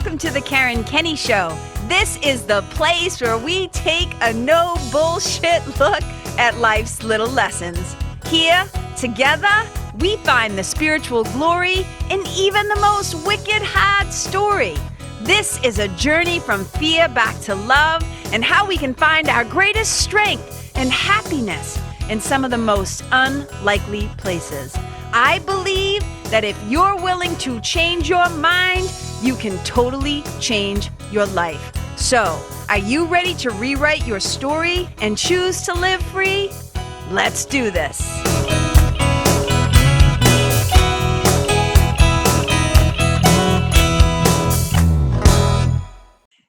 welcome to the Karen Kenney Show. This is the place where we take a no bullshit look at life's little lessons. Here, together, we find the spiritual glory in even the most wicked hard story. This is a journey from fear back to love and how we can find our greatest strength and happiness in some of the most unlikely places. I believe that if you're willing to change your mind, you can totally change your life. So, are you ready to rewrite your story and choose to live free? Let's do this.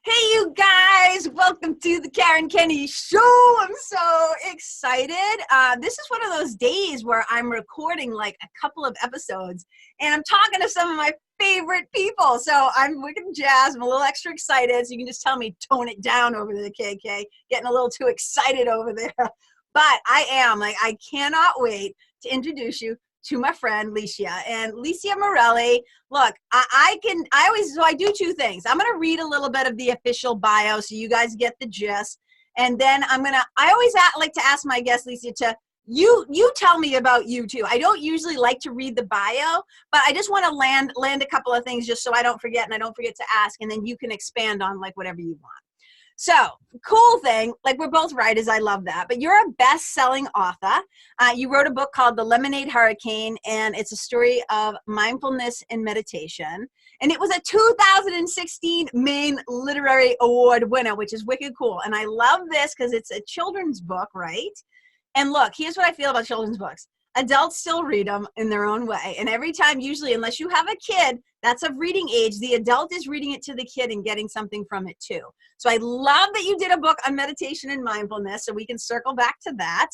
Hey, you guys, welcome to the Karen Kenney Show. I'm so excited. This is one of those days where I'm recording like a couple of episodes and I'm talking to some of my favorite people. So I'm wicked jazzed. I'm a little extra excited. So you can just tell me, tone it down over there, KK. Getting a little too excited over there. But I cannot wait to introduce you to my friend Licia. And Licia Morelli, look, I do two things. I'm going to read a little bit of the official bio so you guys get the gist. And then I always like to ask my guest, Licia, to you tell me about you too. I don't usually like to read the bio, but I just want to land a couple of things just so I don't forget and I don't forget to ask. And then you can expand on like whatever you want. So, cool thing, like we're both writers, I love that, but you're a best-selling author. You wrote a book called The Lemonade Hurricane, and it's a story of mindfulness and meditation. And it was a 2016 Maine Literary Award winner, which is wicked cool. And I love this because it's a children's book, right? And look, here's what I feel about children's books. Adults still read them in their own way. And every time, usually, unless you have a kid that's of reading age, the adult is reading it to the kid and getting something from it too. So I love that you did a book on meditation and mindfulness, so we can circle back to that.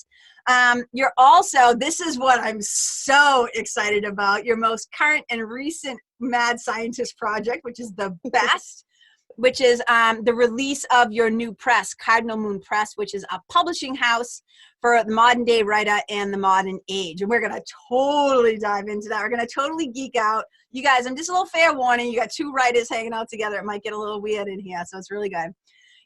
You're also, this is what I'm so excited about, your most current and recent mad scientist project, which is the best, which is the release of your new press, Cardinal Moon Press, which is a publishing house for the modern day writer and the modern age. And we're going to totally dive into that. We're going to totally geek out. You guys, I'm just a little fair warning. You got two writers hanging out together. It might get a little weird in here, so it's really good.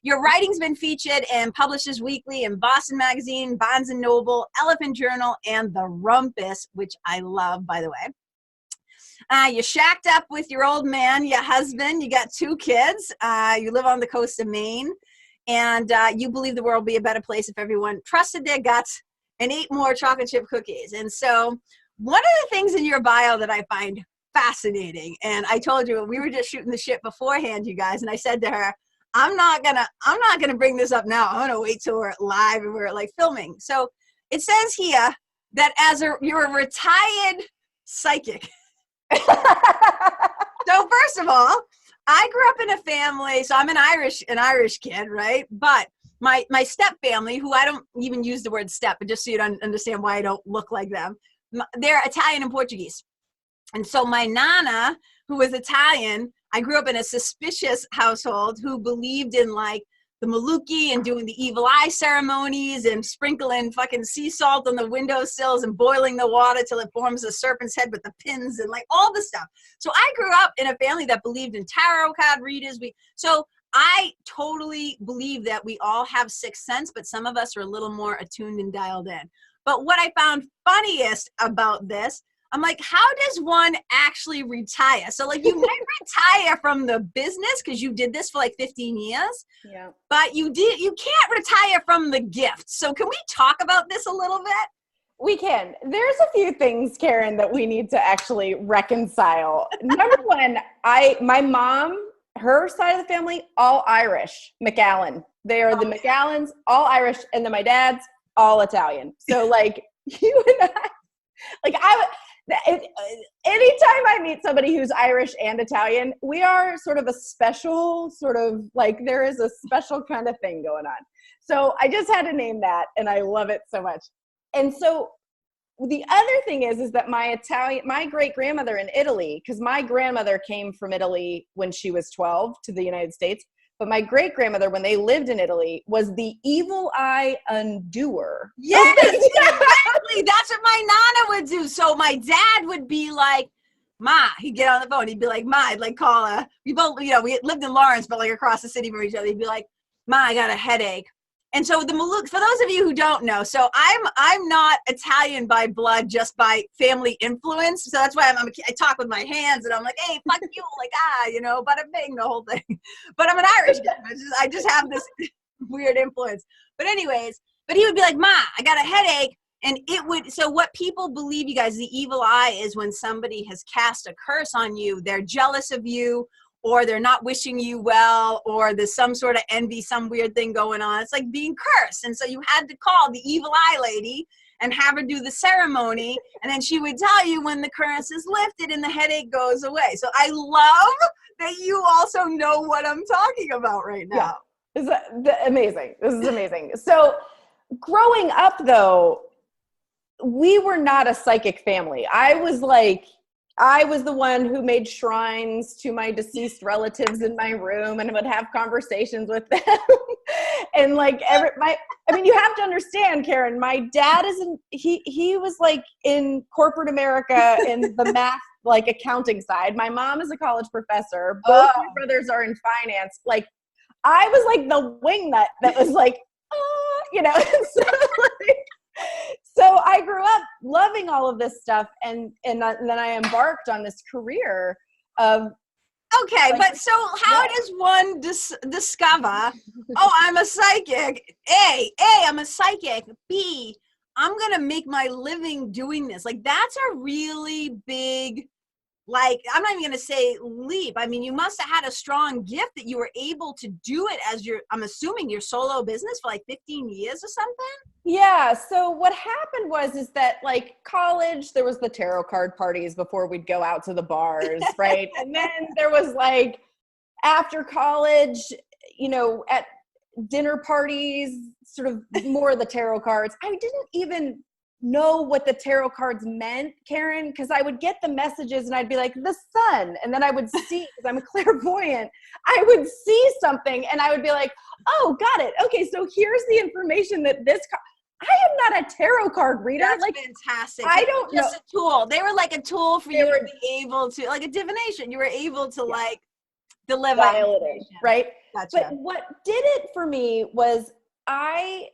Your writing's been featured in Publishers Weekly and Boston Magazine, Barnes & Noble, Elephant Journal, and The Rumpus, which I love, by the way. You're shacked up with your old man, your husband. You got two kids. You live on the coast of Maine. And you believe the world would be a better place if everyone trusted their guts and ate more chocolate chip cookies. And so one of the things in your bio that I find fascinating, and I told you, we were just shooting the shit beforehand, you guys, and I said to her, I'm not gonna bring this up now. I'm gonna wait till we're live and we're like filming. So it says here that you're a retired psychic. So first of all, I grew up in a family, so I'm an Irish kid, right? But my step family, who I don't even use the word step, but just so you don't understand why I don't look like them, they're Italian and Portuguese. And so my nana, who was Italian, I grew up in a suspicious household who believed in like the Maluki and doing the evil eye ceremonies and sprinkling fucking sea salt on the windowsills and boiling the water till it forms a serpent's head with the pins and like all the stuff. So I grew up in a family that believed in tarot card readers. So I totally believe that we all have sixth sense, but some of us are a little more attuned and dialed in. But what I found funniest about this, I'm like, how does one actually retire? So like you might retire from the business because you did this for like 15 years, yeah. But you can't retire from the gift. So can we talk about this a little bit? We can. There's a few things, Karen, that we need to actually reconcile. Number one, my mom, her side of the family, all Irish, McAllen. They are the McAllens, all Irish, and then my dad's all Italian. So like you and I, like anytime I meet somebody who's Irish and Italian, we are sort of a special sort of like there is a special kind of thing going on. So I just had to name that, and I love it so much. And so the other thing is that my great-grandmother in Italy, because my grandmother came from Italy when she was 12 to the United States, but my great-grandmother, when they lived in Italy, was the evil eye undoer. Yes, exactly. That's what my nana would do. So my dad would be like, Ma, he'd get on the phone. He'd be like, Ma, I'd like call we both, we lived in Lawrence, but like across the city from each other. He'd be like, Ma, I got a headache. And so the Maluk, for those of you who don't know, so I'm not Italian by blood, just by family influence. So that's why I talk with my hands and I'm like, hey, fuck you, like, bada bing, the whole thing. But I'm an Irish guy. I just have this weird influence. But anyways, but he would be like, Ma, I got a headache. And so what people believe, you guys, the evil eye is when somebody has cast a curse on you, they're jealous of you, or they're not wishing you well, or there's some sort of envy, some weird thing going on. It's like being cursed. And so you had to call the evil eye lady and have her do the ceremony. And then she would tell you when the curse is lifted and the headache goes away. So I love that you also know what I'm talking about right now. Yeah. Amazing. This is amazing. So growing up though, we were not a psychic family. I was the one who made shrines to my deceased relatives in my room and would have conversations with them. And you have to understand, Karen, my dad he was like in corporate America in the math, like accounting side. My mom is a college professor. Both my brothers are in finance. Like I was like the wingnut that was like, so I grew up loving all of this stuff, and then I embarked on this career of. Okay, but so how does one discover? Oh, I'm a psychic. A, I'm a psychic. B, I'm gonna make my living doing this. Like that's a really big. Like, I'm not even going to say leap. I mean, you must have had a strong gift that you were able to do it as I'm assuming your solo business for like 15 years or something? Yeah. So what happened is that like college, there was the tarot card parties before we'd go out to the bars, right? And then there was like after college, at dinner parties, sort of more of the tarot cards. I didn't even know what the tarot cards meant, Karen, because I would get the messages and I'd be like, the sun. And then I would see, because I'm a clairvoyant, I would see something and I would be like, oh, got it. Okay, so here's the information that I am not a tarot card reader. That's like fantastic. I don't know. Just a tool. They were like a tool for you to be able to, like a divination. You were able to like deliver information, right? Gotcha. But what did it for me was I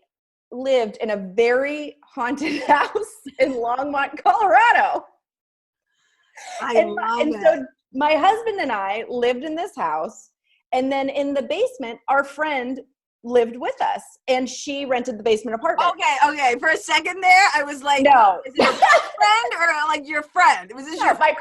lived in a very haunted house in Longmont, Colorado. So my husband and I lived in this house, and then in the basement, our friend lived with us, and she rented the basement apartment. Okay. For a second there, I was like, no. Is it your friend or like your friend? Was this your friend?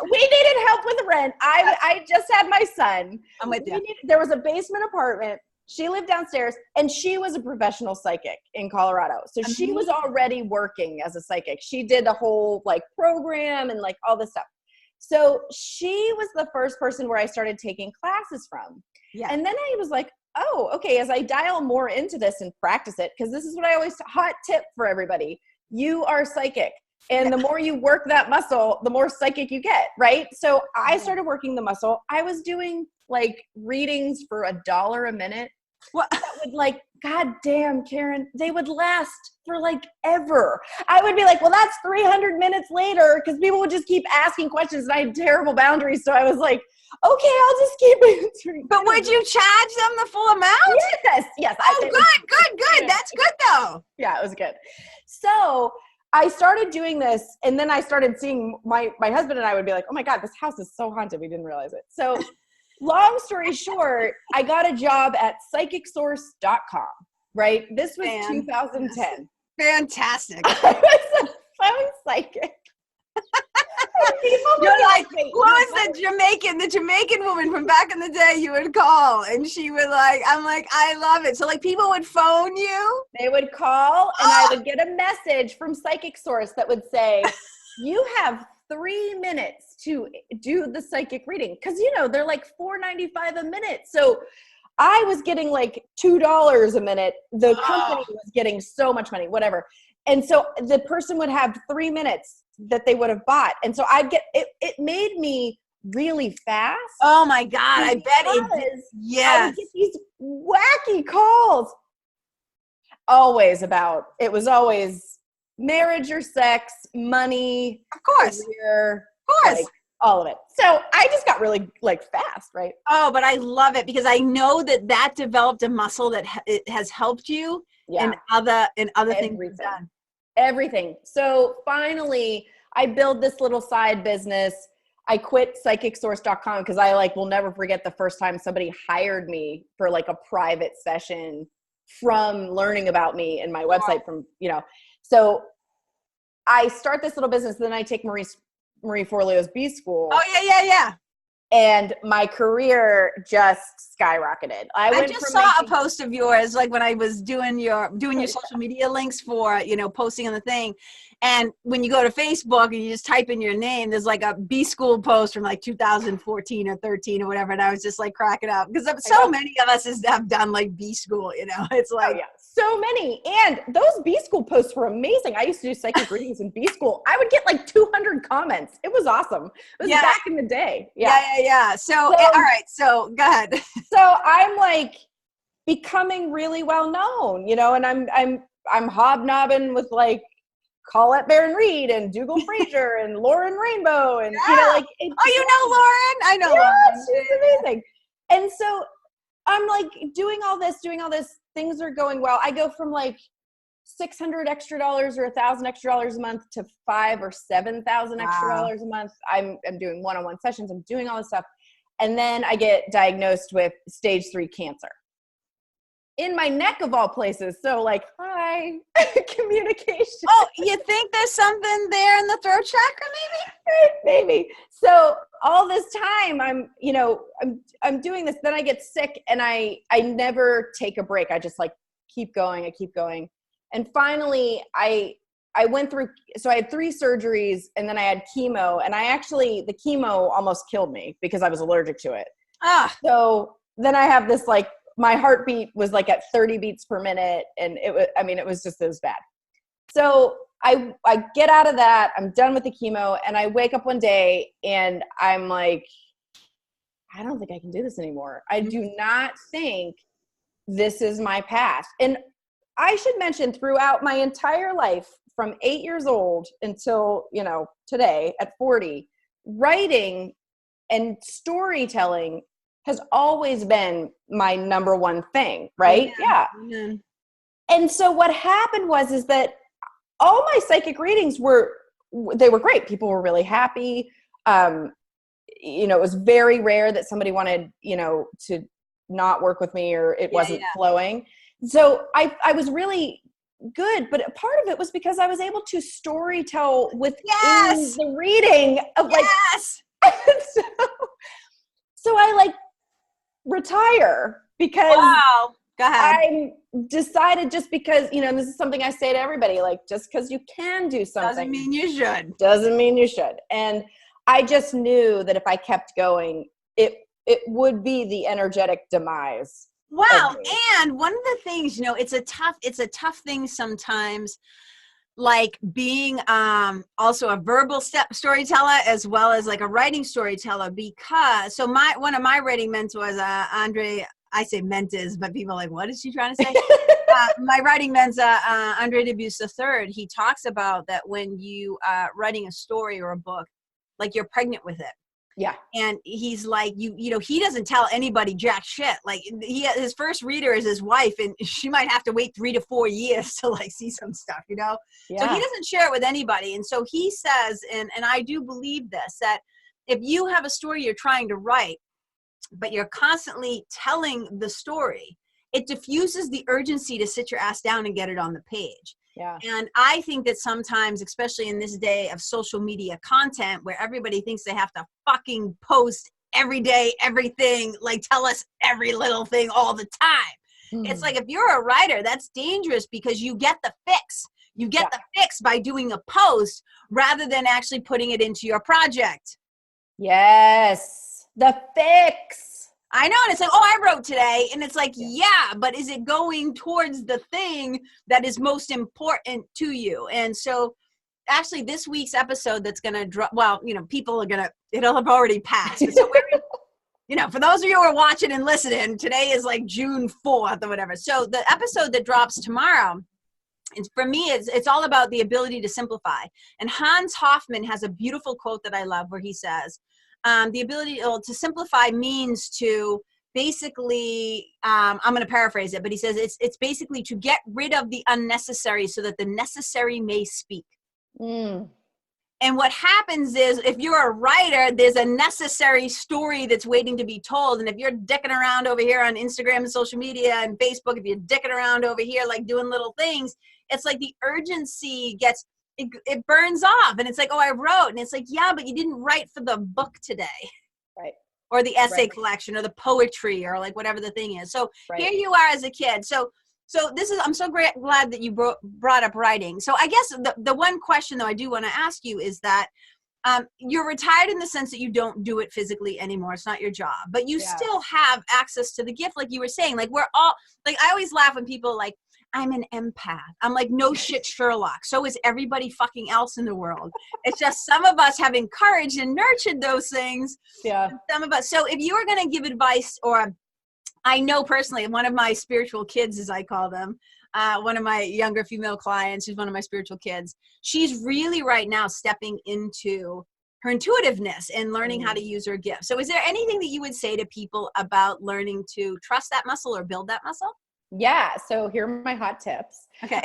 We needed help with rent. I just had my son. I'm with you. There was a basement apartment. She lived downstairs, and she was a professional psychic in Colorado. So she was already working as a psychic. She did a whole like program and like all this stuff. So she was the first person where I started taking classes from. Yeah. And then I was like, oh, okay, as I dial more into this and practice it, because this is what I always, hot tip for everybody, you are psychic. And the more you work that muscle, the more psychic you get, right? So I started working the muscle. I was doing like readings for $1 a minute. Well, that would like, God damn, Karen, they would last for like ever. I would be like, well, that's 300 minutes later, because people would just keep asking questions and I had terrible boundaries. So I was like, okay, I'll just keep answering. But would you charge them the full amount? Yes. Oh, good. That's good though. Yeah, it was good. So I started doing this, and then I started seeing my husband and I would be like, oh my God, this house is so haunted. We didn't realize it. So long story short, I got a job at psychicsource.com, right? This was 2010. Fantastic. I was a phone psychic. You're like, who was the Jamaican woman from back in the day you would call? And she would like, I'm like, I love it. So like people would phone you? They would call and I would get a message from Psychic Source that would say, you have 3 minutes to do the psychic reading. Cause they're like $4.95 a minute. So I was getting like $2 a minute. The company was getting so much money, whatever. And so the person would have 3 minutes that they would have bought. And so I'd get, it made me really fast. Oh my God. I bet it did. Yes. I would get these wacky calls. It was always marriage or sex, money. Of course. Career, of course. Like All of it. So I just got really like fast, right? Oh, but I love it because I know that developed a muscle that it has helped you in other things you've done. Everything. So finally, I build this little side business. I quit psychicsource.com because I will never forget the first time somebody hired me for like a private session from learning about me and my website from, so I start this little business. Then I take Marie Forleo's B School. Oh, yeah. And my career just skyrocketed. I just saw a post of yours, like when I was doing your social media links for, posting on the thing. And when you go to Facebook and you just type in your name, there's like a B School post from like 2014 or 13 or whatever. And I was just like cracking up because so many of us have done like B School, it's like. So many. And those B School posts were amazing. I used to do psychic readings in B School. I would get like 200 comments. It was awesome. It was back in the day. Yeah. So all right. So go ahead. So I'm like becoming really well known, and I'm hobnobbing with like Colette Baron Reed and Dougal Fraser and Lauren Rainbow and Lauren? I know Lauren. She's amazing. And so I'm like doing all this, things are going well. I go from like $600 extra dollars or $1,000 extra dollars a month to $5,000 or $7,000 extra dollars a month. I'm doing one-on-one sessions. I'm doing all this stuff. And then I get diagnosed with stage 3 cancer in my neck of all places. So like, hi, communication. Oh, you think there's something there in the throat chakra maybe? So all this time I'm doing this, then I get sick and I never take a break. I just like keep going. I keep going. And finally I went through, so I had 3 surgeries and then I had chemo, and the chemo almost killed me because I was allergic to it. So then I have this like, my heartbeat was like at 30 beats per minute. And it was bad. So I get out of that. I'm done with the chemo. And I wake up one day and I'm like, I don't think I can do this anymore. I do not think this is my path. And I should mention, throughout my entire life, from 8 years old until, today at 40, writing and storytelling has always been my number one thing, right? Yeah. And so what happened is that all my psychic readings were great. People were really happy. It was very rare that somebody wanted, to not work with me or it wasn't flowing. So I was really good, but a part of it was because I was able to story tell within the reading of so I like retire because go ahead. I decided, just because, this is something I say to everybody, like, just because you can do something doesn't mean you should. And I just knew that if I kept going, it would be the energetic demise. Wow. And one of the things, it's a tough thing sometimes, like being also a verbal storyteller as well as like a writing storyteller, because one of my writing mentors, Andre, I say mentors, but people are like, what is she trying to say? My writing mentor, Andre Debus III, he talks about that when you are writing a story or a book, like you're pregnant with it. Yeah. And he's like, he doesn't tell anybody jack shit. Like his first reader is his wife, and she might have to wait 3 to 4 years to like see some stuff, Yeah. So he doesn't share it with anybody. And so he says, and I do believe this, that if you have a story you're trying to write, but you're constantly telling the story, it diffuses the urgency to sit your ass down and get it on the page. Yeah. And I think that sometimes, especially in this day of social media content where everybody thinks they have to fucking post every day, everything, like tell us every little thing all the time. It's like, if you're a writer, that's dangerous because you get the fix. You get the fix by doing a post rather than actually putting it into your project. Yes. The fix. I know. And it's like, oh, I wrote today. And it's like, but is it going towards the thing that is most important to you? And so actually this week's episode that's going to drop, people are going to, it'll have already passed. So for those of you who are watching and listening, today is like June 4th or whatever. So the episode that drops tomorrow And for me, it's all about the ability to simplify. And Hans Hoffman has a beautiful quote that I love where he says, the ability to simplify means to basically, I'm going to paraphrase it, but he says it's basically to get rid of the unnecessary so that the necessary may speak. And what happens is, if you're a writer, there's a necessary story that's waiting to be told. And if you're dicking around over here on Instagram and social media and Facebook, if you're dicking around over here, like doing little things, it's like the urgency gets, it burns off. And it's like, oh, I wrote. And it's like, yeah, but you didn't write for the book today. Right. Or the essay collection or the poetry or like whatever the thing is. So here you are as a kid. So this is, I'm so glad that you brought up writing. So I guess the one question though I do want to ask you is that you're retired in the sense that you don't do it physically anymore. It's not your job, but you still have access to the gift. Like you were saying, like we're all, like I always laugh when people like, I'm an empath. I'm like, no shit, Sherlock. So is everybody fucking else in the world. It's just some of us have encouraged and nurtured those things. Yeah. Some of us. So if you were going to give advice, or I know personally, one of my spiritual kids, as I call them, one of my younger female clients, who's one of my spiritual kids, she's really right now stepping into her intuitiveness and learning how to use her gift. So is there anything that you would say to people about learning to trust that muscle or build that muscle? Yeah. So here are my hot tips. Okay.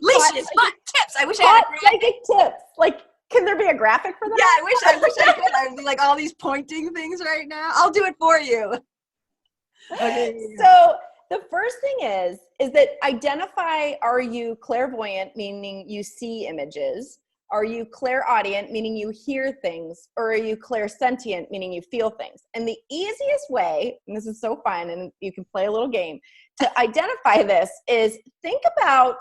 Licia's hot tips. I wish I had a psychic tips. Like, can there be a graphic for that? Yeah, I wish I could. I would be like all these pointing things right now. I'll do it for you. Okay. So the first thing is that identify, are you clairvoyant, meaning you see images? Are you clairaudient, meaning you hear things? Or are you clairsentient, meaning you feel things? And the easiest way, and this is so fun, and you can play a little game, to identify this is think about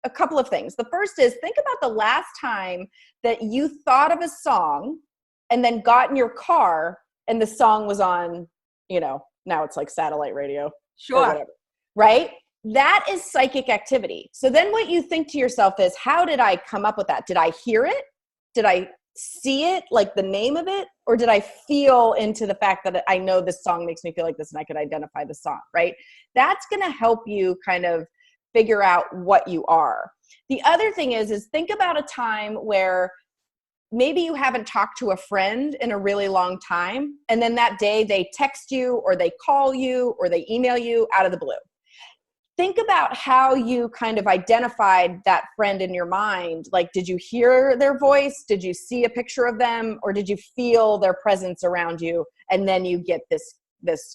a couple of things. The first is think about the last time that you thought of a song and then got in your car and the song was on, now it's like satellite radio. Sure. Or whatever, right? That is psychic activity. So then what you think to yourself is, how did I come up with that? Did I hear it? Did I see it, like the name of it? Or did I feel into the fact that I know this song makes me feel like this and I could identify the song, right? That's going to help you kind of figure out what you are. The other thing is think about a time where maybe you haven't talked to a friend in a really long time, and then that day they text you or they call you or they email you out of the blue. Think about how you kind of identified that friend in your mind. Like, did you hear their voice? Did you see a picture of them? Or did you feel their presence around you? And then you get this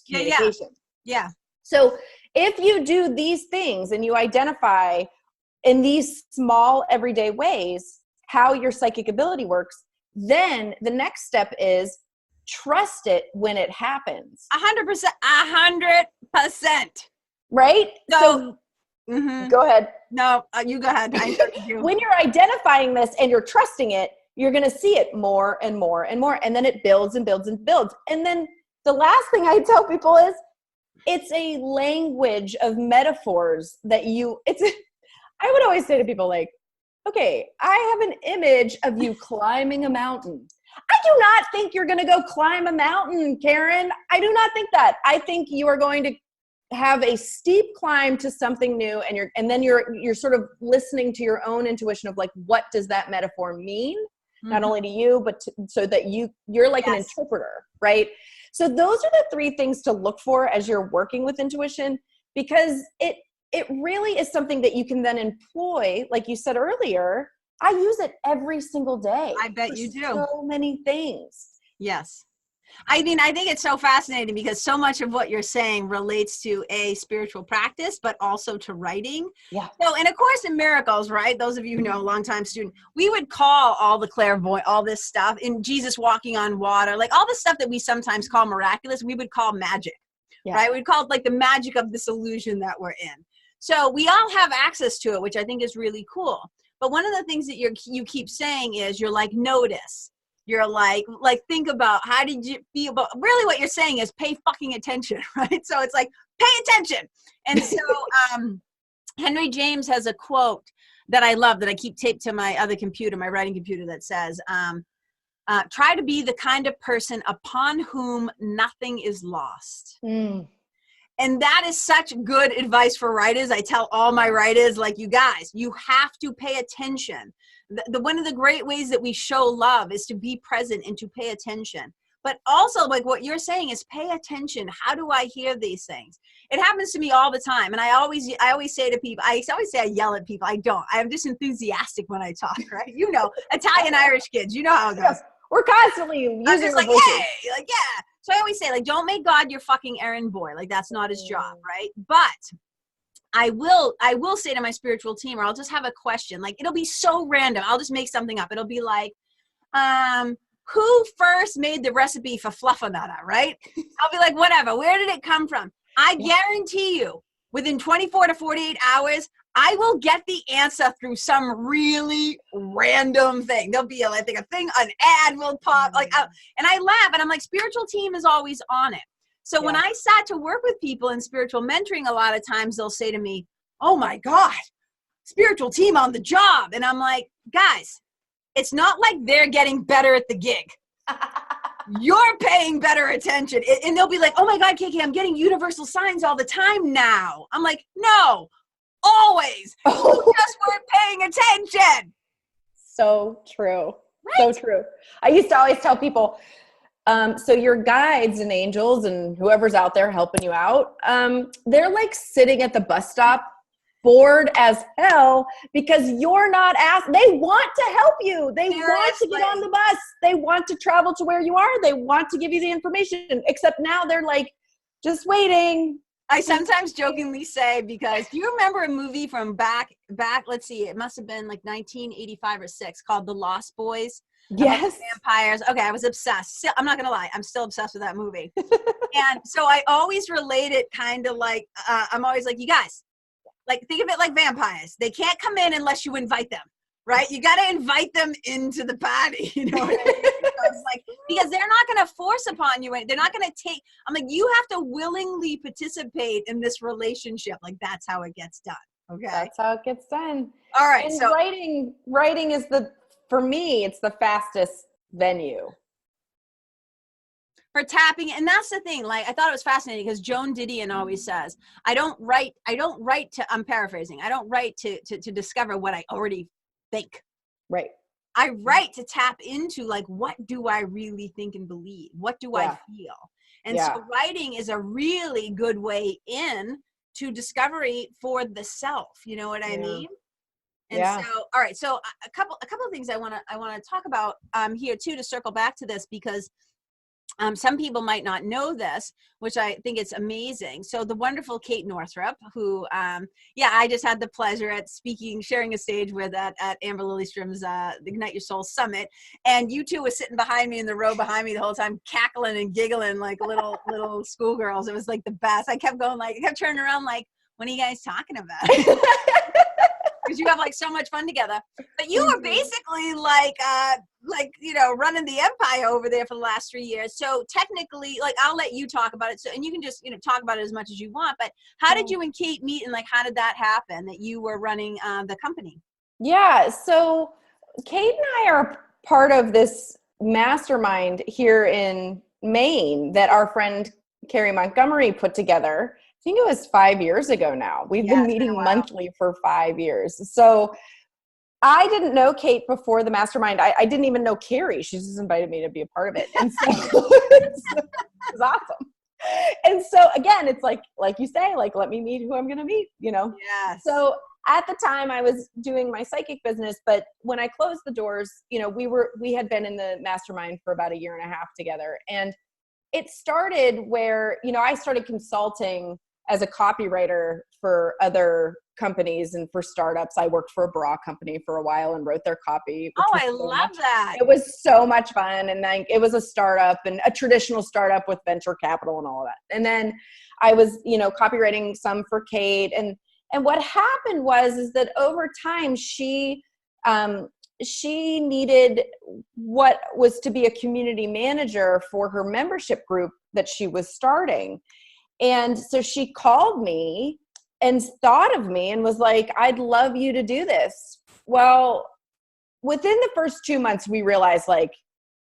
communication. Yeah. So if you do these things and you identify in these small everyday ways how your psychic ability works, then the next step is trust it when it happens. 100%. 100%. Right? So go ahead. No, you go ahead. I interrupted you. When you're identifying this and you're trusting it, you're going to see it more and more and more. And then it builds and builds and builds. And then the last thing I tell people is it's a language of metaphors that I would always say to people like, okay, I have an image of you climbing a mountain. I do not think you're going to go climb a mountain, Karen. I do not think that. I think you are going to have a steep climb to something new, and then you're sort of listening to your own intuition of like, what does that metaphor mean? Not only to you, but so that you're like an interpreter, right? So those are the three things to look for as you're working with intuition, because it really is something that you can then employ. Like you said earlier, I use it every single day. I bet you do. So many things. Yes. I mean, I think it's so fascinating because so much of what you're saying relates to a spiritual practice, but also to writing. Yeah. So in A Course in Miracles, right? Those of you who know, longtime student, we would call all the clairvoyant, all this stuff in Jesus walking on water, like all the stuff that we sometimes call miraculous, we would call magic, right? We'd call it like the magic of this illusion that we're in. So we all have access to it, which I think is really cool. But one of the things that you keep saying is you're like, notice. You're like think about how did you feel, but really what you're saying is pay fucking attention, right? So it's like, pay attention. And so Henry James has a quote that I love that I keep taped to my other computer, my writing computer, that says, try to be the kind of person upon whom nothing is lost. And that is such good advice for writers. I tell all my writers, like, you guys, you have to pay attention. One of the great ways that we show love is to be present and to pay attention. But also, like what you're saying, is pay attention. How do I hear these things? It happens to me all the time. And I always say to people, I always say I yell at people. I don't. I'm just enthusiastic when I talk, right? You know, Italian Irish kids, you know how it goes. We're constantly using I'm just like, voices. hey, like, yeah. So I always say, like, don't make God your fucking errand boy. Like, that's not his job, right? But I will say to my spiritual team, or I'll just have a question. Like, it'll be so random. I'll just make something up. It'll be like, who first made the recipe for fluffernutter, right? I'll be like, whatever. Where did it come from? I guarantee you, within 24 to 48 hours, I will get the answer through some really random thing. There'll be, I think, a thing, an ad will pop, like, and I laugh, and I'm like, spiritual team is always on it. So when I start to work with people in spiritual mentoring, a lot of times they'll say to me, oh my God, spiritual team on the job. And I'm like, guys, it's not like they're getting better at the gig. You're paying better attention. And they'll be like, oh my God, KK, I'm getting universal signs all the time now. I'm like, no, always. You just weren't paying attention. So true. Right? So true. I used to always tell people, so your guides and angels and whoever's out there helping you out, they're like sitting at the bus stop, bored as hell, because you're not asked. They want to help you. They want to get on the bus. They want to travel to where you are. They want to give you the information, except now they're like, just waiting. I sometimes jokingly say, because do you remember a movie from back, let's see, it must have been like 1985 or 6, called The Lost Boys? Yes. Vampires. Okay, I was obsessed. I'm not gonna lie, I'm still obsessed with that movie. And so I always relate it kind of like, I'm always like, you guys, like, think of it like vampires. They can't come in unless you invite them, right? You got to invite them into the party, you know what I mean? It's like, because they're not going to force upon you. They're not going to take, I'm like, you have to willingly participate in this relationship. Like, that's how it gets done. Okay. That's how it gets done. All right. And so writing is for me, it's the fastest venue. For tapping, and that's the thing, like, I thought it was fascinating because Joan Didion always says, I don't write to, I'm paraphrasing, I don't write to discover what I already think. Right. I write to tap into, like, what do I really think and believe? What do I feel? And so writing is a really good way in to discovery for the self. You know what I mean? And so, all right. So a couple of things I want to talk about here too, to circle back to this, because some people might not know this, which I think it's amazing. So the wonderful Kate Northrup, who, I just had the pleasure at sharing a stage with at Amber Lillystrom's Ignite Your Soul Summit. And you two were sitting behind me in the row behind me the whole time, cackling and giggling like little schoolgirls. It was like the best. I kept turning around like, what are you guys talking about? Because you have like so much fun together. But you were basically like running the empire over there for the last 3 years. So technically, like, I'll let you talk about it. So, and you can just talk about it as much as you want. But how did you and Kate meet, and like how did that happen that you were running the company? Yeah. So Kate and I are part of this mastermind here in Maine that our friend Carrie Montgomery put together. I think it was 5 years ago now. We've been meeting monthly for 5 years. So I didn't know Kate before the mastermind. I didn't even know Carrie. She just invited me to be a part of it. And so it was awesome. And so again, it's like you say, like, let me meet who I'm going to meet, Yes. So at the time I was doing my psychic business, but when I closed the doors, we had been in the mastermind for about 1.5 years together. And it started where, I started consulting as a copywriter for other companies and for startups. I worked for a bra company for a while and wrote their copy. Oh, I love that. It was so much fun. And then it was a startup, and a traditional startup with venture capital and all of that. And then I was, copywriting some for Kate. And what happened is that over time, she needed what was to be a community manager for her membership group that she was starting. And so she called me and thought of me and was like, I'd love you to do this. Well, within the first 2 months, we realized like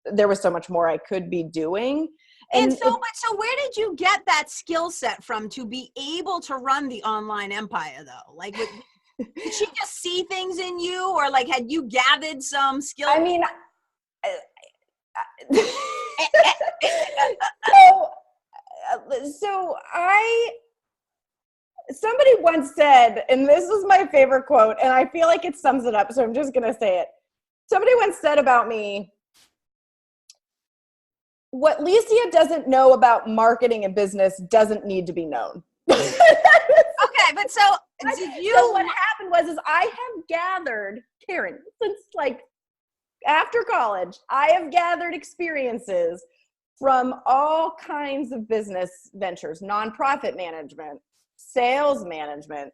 there was so much more I could be doing. And so where did you get that skill set from to be able to run the online empire though? Like, did she just see things in you, or like had you gathered some skills? I mean, somebody once said, and this was my favorite quote, and I feel like it sums it up, so I'm just going to say it. Somebody once said about me, what Licia doesn't know about marketing and business doesn't need to be known. Okay, but so what happened was I have gathered, Karen, since like after college, I have gathered experiences from all kinds of business ventures, nonprofit management, sales management,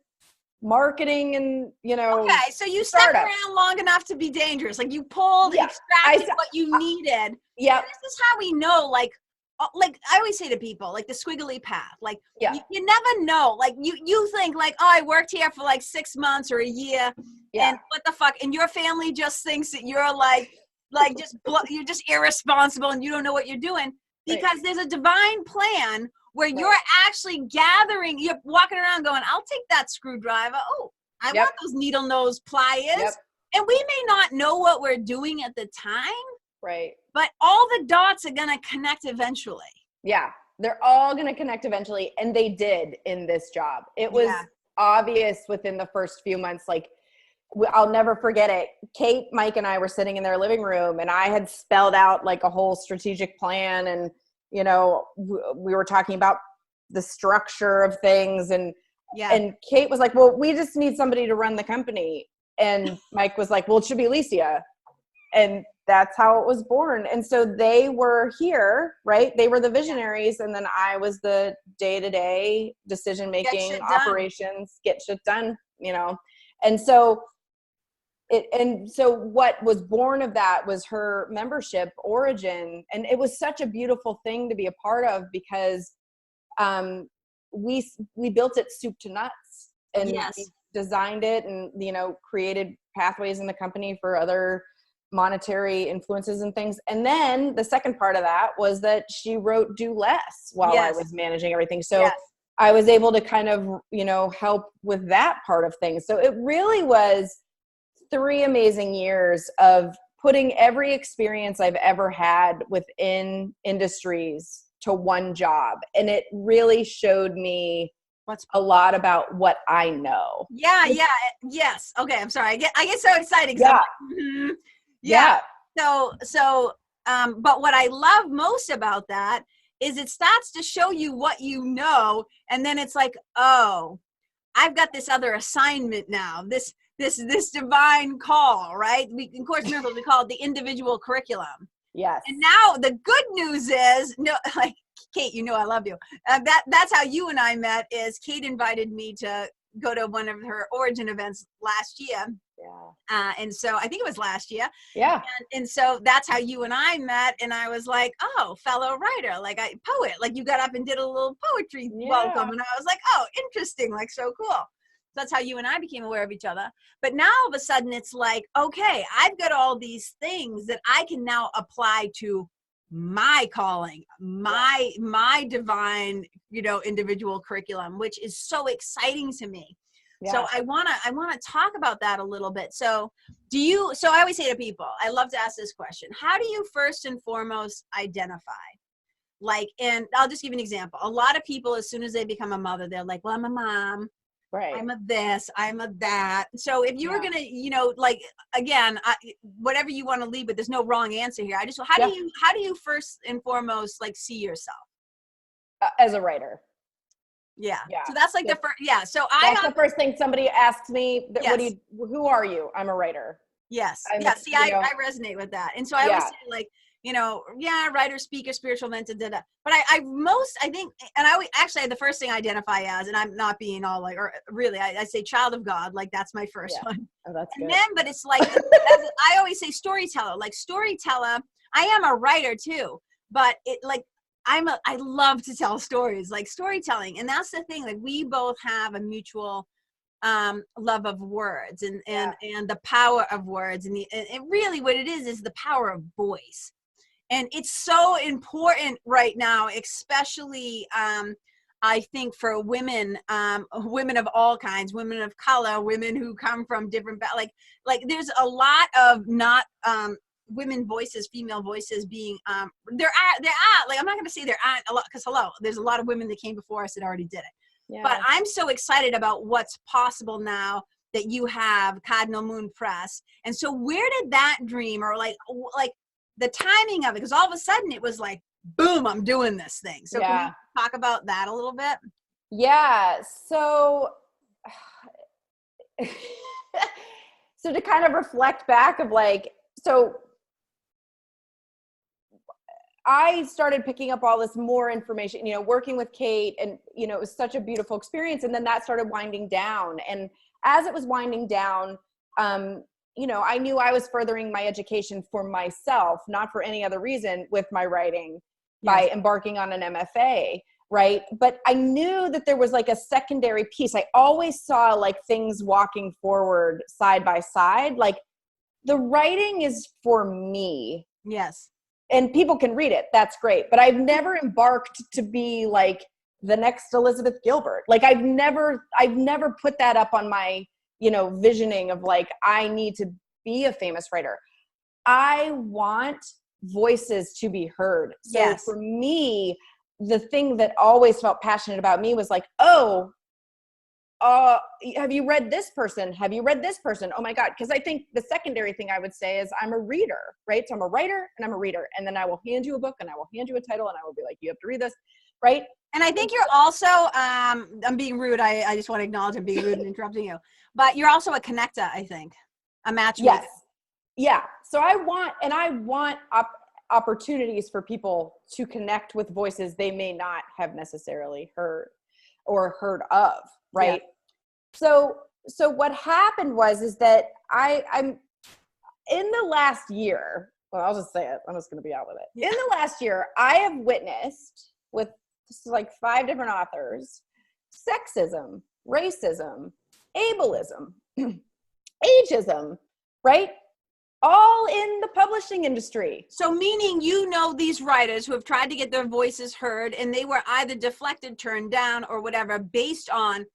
marketing, and okay, so you stuck around long enough to be dangerous. Like you extracted what you needed. Yeah. This is how we know, like I always say to people, like the squiggly path, like you never know. Like you think like, oh, I worked here for like 6 months or a year, and what the fuck, and your family just thinks that you're you're just irresponsible and you don't know what you're doing, because there's a divine plan where you're actually gathering, you're walking around going, I'll take that screwdriver. Oh, I want those needle nose pliers. And we may not know what we're doing at the time. Right. But all the dots are going to connect eventually. Yeah. They're all going to connect eventually. And they did in this job. It was obvious within the first few months. Like, I'll never forget it. Kate, Mike, and I were sitting in their living room, and I had spelled out like a whole strategic plan, and we were talking about the structure of things, and Kate was like, well, we just need somebody to run the company. And Mike was like, well, it should be Licia. And that's how it was born. And so they were here, right? They were the visionaries. And then I was the day-to-day decision-making, operations, get shit done, And so what was born of that was her membership origin. And it was such a beautiful thing to be a part of, because we built it soup to nuts, and we designed it, and created pathways in the company for other monetary influences and things. And then the second part of that was that she wrote Do Less while I was managing everything. So I was able to kind of, help with that part of things. So it really was 3 amazing years of putting every experience I've ever had within industries to one job. And it really showed me a lot about what I know. Yes. Okay. I'm sorry. I get so excited. But what I love most about that is it starts to show you what you know. And then it's like, oh, I've got this other assignment now, this divine call, right? In Course in Miracles, we call it the individual curriculum. Yes. And now the good news is, Kate, I love you. That's how you and I met. Is Kate invited me to go to one of her origin events last year. Yeah. And so I think it was last year. Yeah. And so that's how you and I met. And I was like, oh, fellow writer, poet, you got up and did a little poetry welcome. And I was like, oh, interesting. So cool. That's how you and I became aware of each other. But now all of a sudden it's like, okay, I've got all these things that I can now apply to my calling, my divine, individual curriculum, which is so exciting to me. Yeah. So I want to talk about that a little bit. So I always say to people, I love to ask this question. How do you first and foremost identify? And I'll just give you an example. A lot of people, as soon as they become a mother, they're like, well, I'm a mom. Right. I'm a this, I'm a that. So if you were going to, again, whatever you want to lead with, there's no wrong answer here. How do you first and foremost, see yourself? As a writer. Yeah. So that's the first, So that's the first thing somebody asks me, who are you? I'm a writer. Yes. I resonate with that. And so I always say writer, speaker, spiritual mentor, But I think, and the first thing I identify as, and I'm not being all I say child of God, that's my first one. Oh, that's and good. then, but it's I always say storyteller, storyteller. I am a writer too, but I love to tell stories, storytelling. And that's the thing, we both have a mutual love of words and the power of words. And really what it is the power of voice. And it's so important right now, especially, I think for women, women of all kinds, women of color, women who come from different, like there's a lot of not, women voices, female voices being, they're at, like, I'm not going to say they're at a lot, because hello, there's a lot of women that came before us that already did it. Yeah. But I'm so excited about what's possible now that you have Cardinal Moon Press. And so where did that dream, or like the timing of it, because all of a sudden it was like, boom, I'm doing this thing. So can we talk about that a little bit? Yeah. So, so to kind of reflect back of like, so I started picking up all this more information, you know, working with Kate, and, you know, it was such a beautiful experience. And then that started winding down. And as it was winding down, you know, I knew I was furthering my education for myself, not for any other reason, with my writing by embarking on an MFA, right? But I knew that there was like a secondary piece. I always saw like things walking forward side by side. Like, the writing is for me. Yes. And people can read it. That's great. But I've never embarked to be like the next Elizabeth Gilbert. Like, I've never put that up on my, you know, visioning of like, I need to be a famous writer. I want voices to be heard. So for me, the thing that always felt passionate about me was like, oh, have you read this person? Have you read this person? Oh my God. Because I think the secondary thing I would say is I'm a reader, right? So I'm a writer and I'm a reader. And then I will hand you a book and I will hand you a title and I will be like, you have to read this, right? And I think you're also, I'm being rude. I just want to acknowledge I'm being rude and interrupting you. But you're also a connector, I think. A matchmaker. Yes. Yeah. So I want opportunities for people to connect with voices they may not have necessarily heard or heard of, right? Yeah. So what happened is that I'm in the last year, well, I'll just say it. I'm just going to be out with it. Yeah. In the last year, I have witnessed with like 5 different authors, sexism, racism, ableism, ageism, right? All in the publishing industry. So meaning, you know, these writers who have tried to get their voices heard and they were either deflected, turned down, or whatever, based on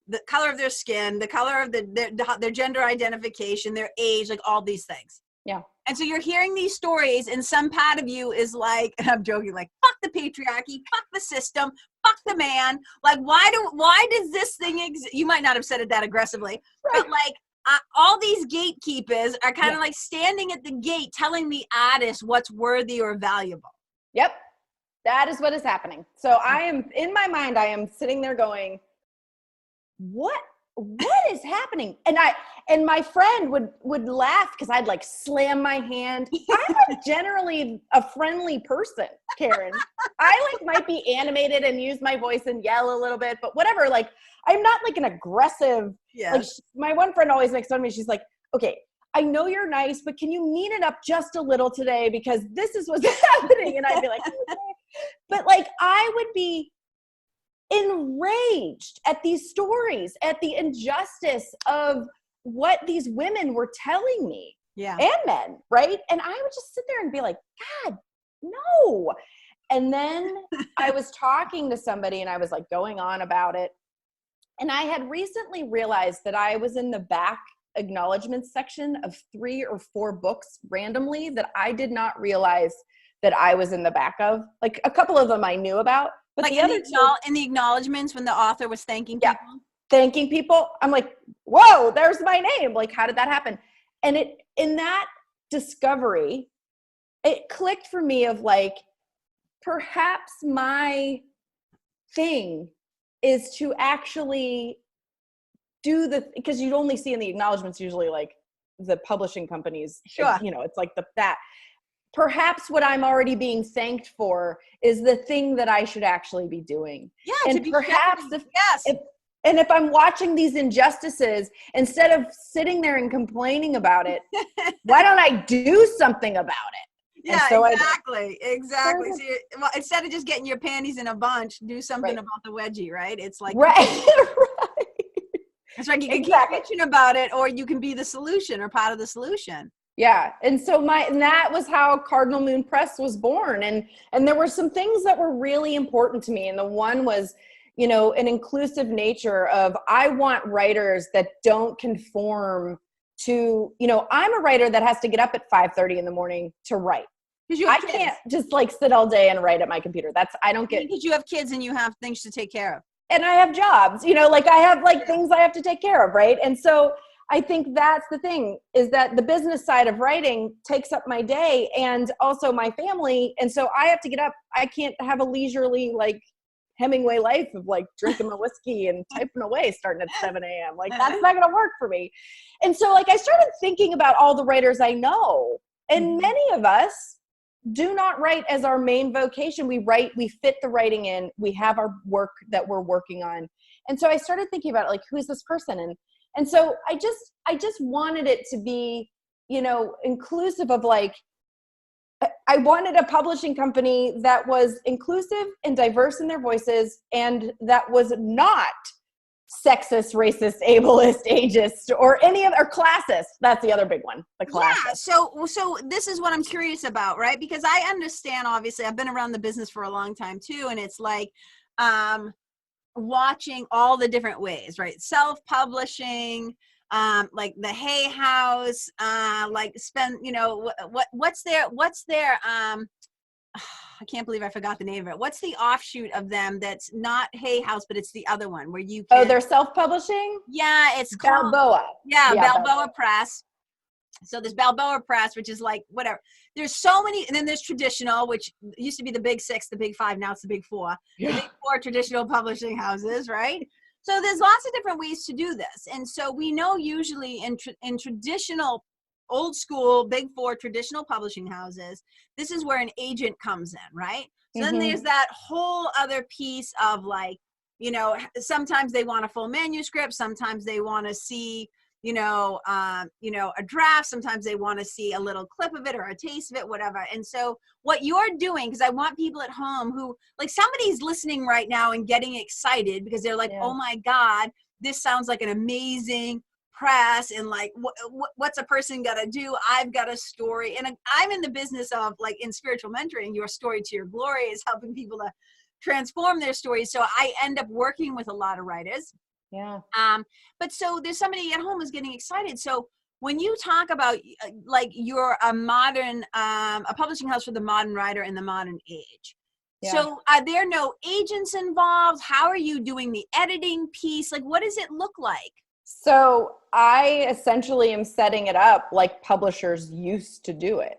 the color of their skin, the color of their gender identification, their age, like all these things. Yeah. And so you're hearing these stories and some part of you is like, and I'm joking, like, fuck the patriarchy, fuck the system, fuck the man. Like, why does this thing exist? You might not have said it that aggressively, right. But like, all these gatekeepers are kind of like standing at the gate telling the artist what's worthy or valuable. Yep. That is what is happening. So I am, in my mind, I am sitting there going, what is happening? And my friend would laugh because I'd like slam my hand. I'm like generally a friendly person, Karen. I like might be animated and use my voice and yell a little bit, but whatever. Like, I'm not like an aggressive, like my one friend always makes fun of me. She's like, okay, I know you're nice, but can you mean it up just a little today? Because this is what's happening. And I'd be like, okay. But like, I would be enraged at these stories, at the injustice of what these women were telling me, and men, right? And I would just sit there and be like, God, no. And then I was talking to somebody and I was like going on about it. And I had recently realized that I was in the back acknowledgments section of 3 or 4 books randomly that I did not realize that I was in the back of. Like, a couple of them I knew about, but like the other in the acknowledgments when the author was thanking people. Thanking people. I'm like, whoa, there's my name. Like, how did that happen? And in that discovery, it clicked for me of like, perhaps my thing is to actually do because you'd only see in the acknowledgments usually like the publishing companies. Sure. You know, it's like that. Perhaps what I'm already being thanked for is the thing that I should actually be doing. Yeah. And perhaps if I'm watching these injustices, instead of sitting there and complaining about it, why don't I do something about it? Yeah, so exactly. So instead of just getting your panties in a bunch, do something about the wedgie, right? It's like, it's like you can keep bitching about it, or you can be the solution or part of the solution. Yeah. And so and that was how Cardinal Moon Press was born. And there were some things that were really important to me. And the one was, you know, an inclusive nature of, I want writers that don't conform to, you know, I'm a writer that has to get up at 5:30 in the morning to write. I can't just like sit all day and write at my computer. I don't get. Because you have kids and you have things to take care of. And I have jobs, you know, like I have like things I have to take care of, right? And so I think that's the thing, is that the business side of writing takes up my day and also my family. And so I have to get up. I can't have a leisurely, like, Hemingway life of like drinking my whiskey and typing away starting at 7 a.m. Like, that's not going to work for me. And so like I started thinking about all the writers I know, and many of us do not write as our main vocation. We write, we fit the writing in, we have our work that we're working on. And so I started thinking about, like, who is this person? And so I just wanted it to be, you know, inclusive of, like, I wanted a publishing company that was inclusive and diverse in their voices, and that was not sexist, racist, ableist, ageist, or any of, or classist. That's the other big one, the classist. Yeah, so this is what I'm curious about, right? Because I understand, obviously, I've been around the business for a long time too, and it's like watching all the different ways, right? Self-publishing, like the Hay House, like spend, you know, what's their I can't believe I forgot the name of it. What's the offshoot of them that's not Hay House, but it's the other one where you can... Oh, they're self-publishing? Yeah, it's Balboa. Called, yeah, Balboa Press. So there's Balboa Press, which is like, whatever. There's so many, and then there's traditional, which used to be the big six, the big five, now it's the big four. Yeah. The big four traditional publishing houses, right? So there's lots of different ways to do this. And so we know usually in traditional, old school, big four traditional publishing houses, this is where an agent comes in, right? So then there's that whole other piece of, like, you know, sometimes they want a full manuscript, sometimes they want to see, you know, a draft, sometimes they want to see a little clip of it or a taste of it, whatever. And so what you're doing, because I want people at home who, like, somebody's listening right now and getting excited because they're like, oh my God, this sounds like an amazing press, and like, what's a person got to do? I've got a story. And I'm in the business of, like, in spiritual mentoring, your story to your glory is helping people to transform their stories. So I end up working with a lot of writers. Yeah. But so there's somebody at home who's getting excited. So when you talk about, like, you're a modern, a publishing house for the modern writer in the modern age. Yeah. So are there no agents involved? How are you doing the editing piece? Like, what does it look like? So I essentially am setting it up like publishers used to do it,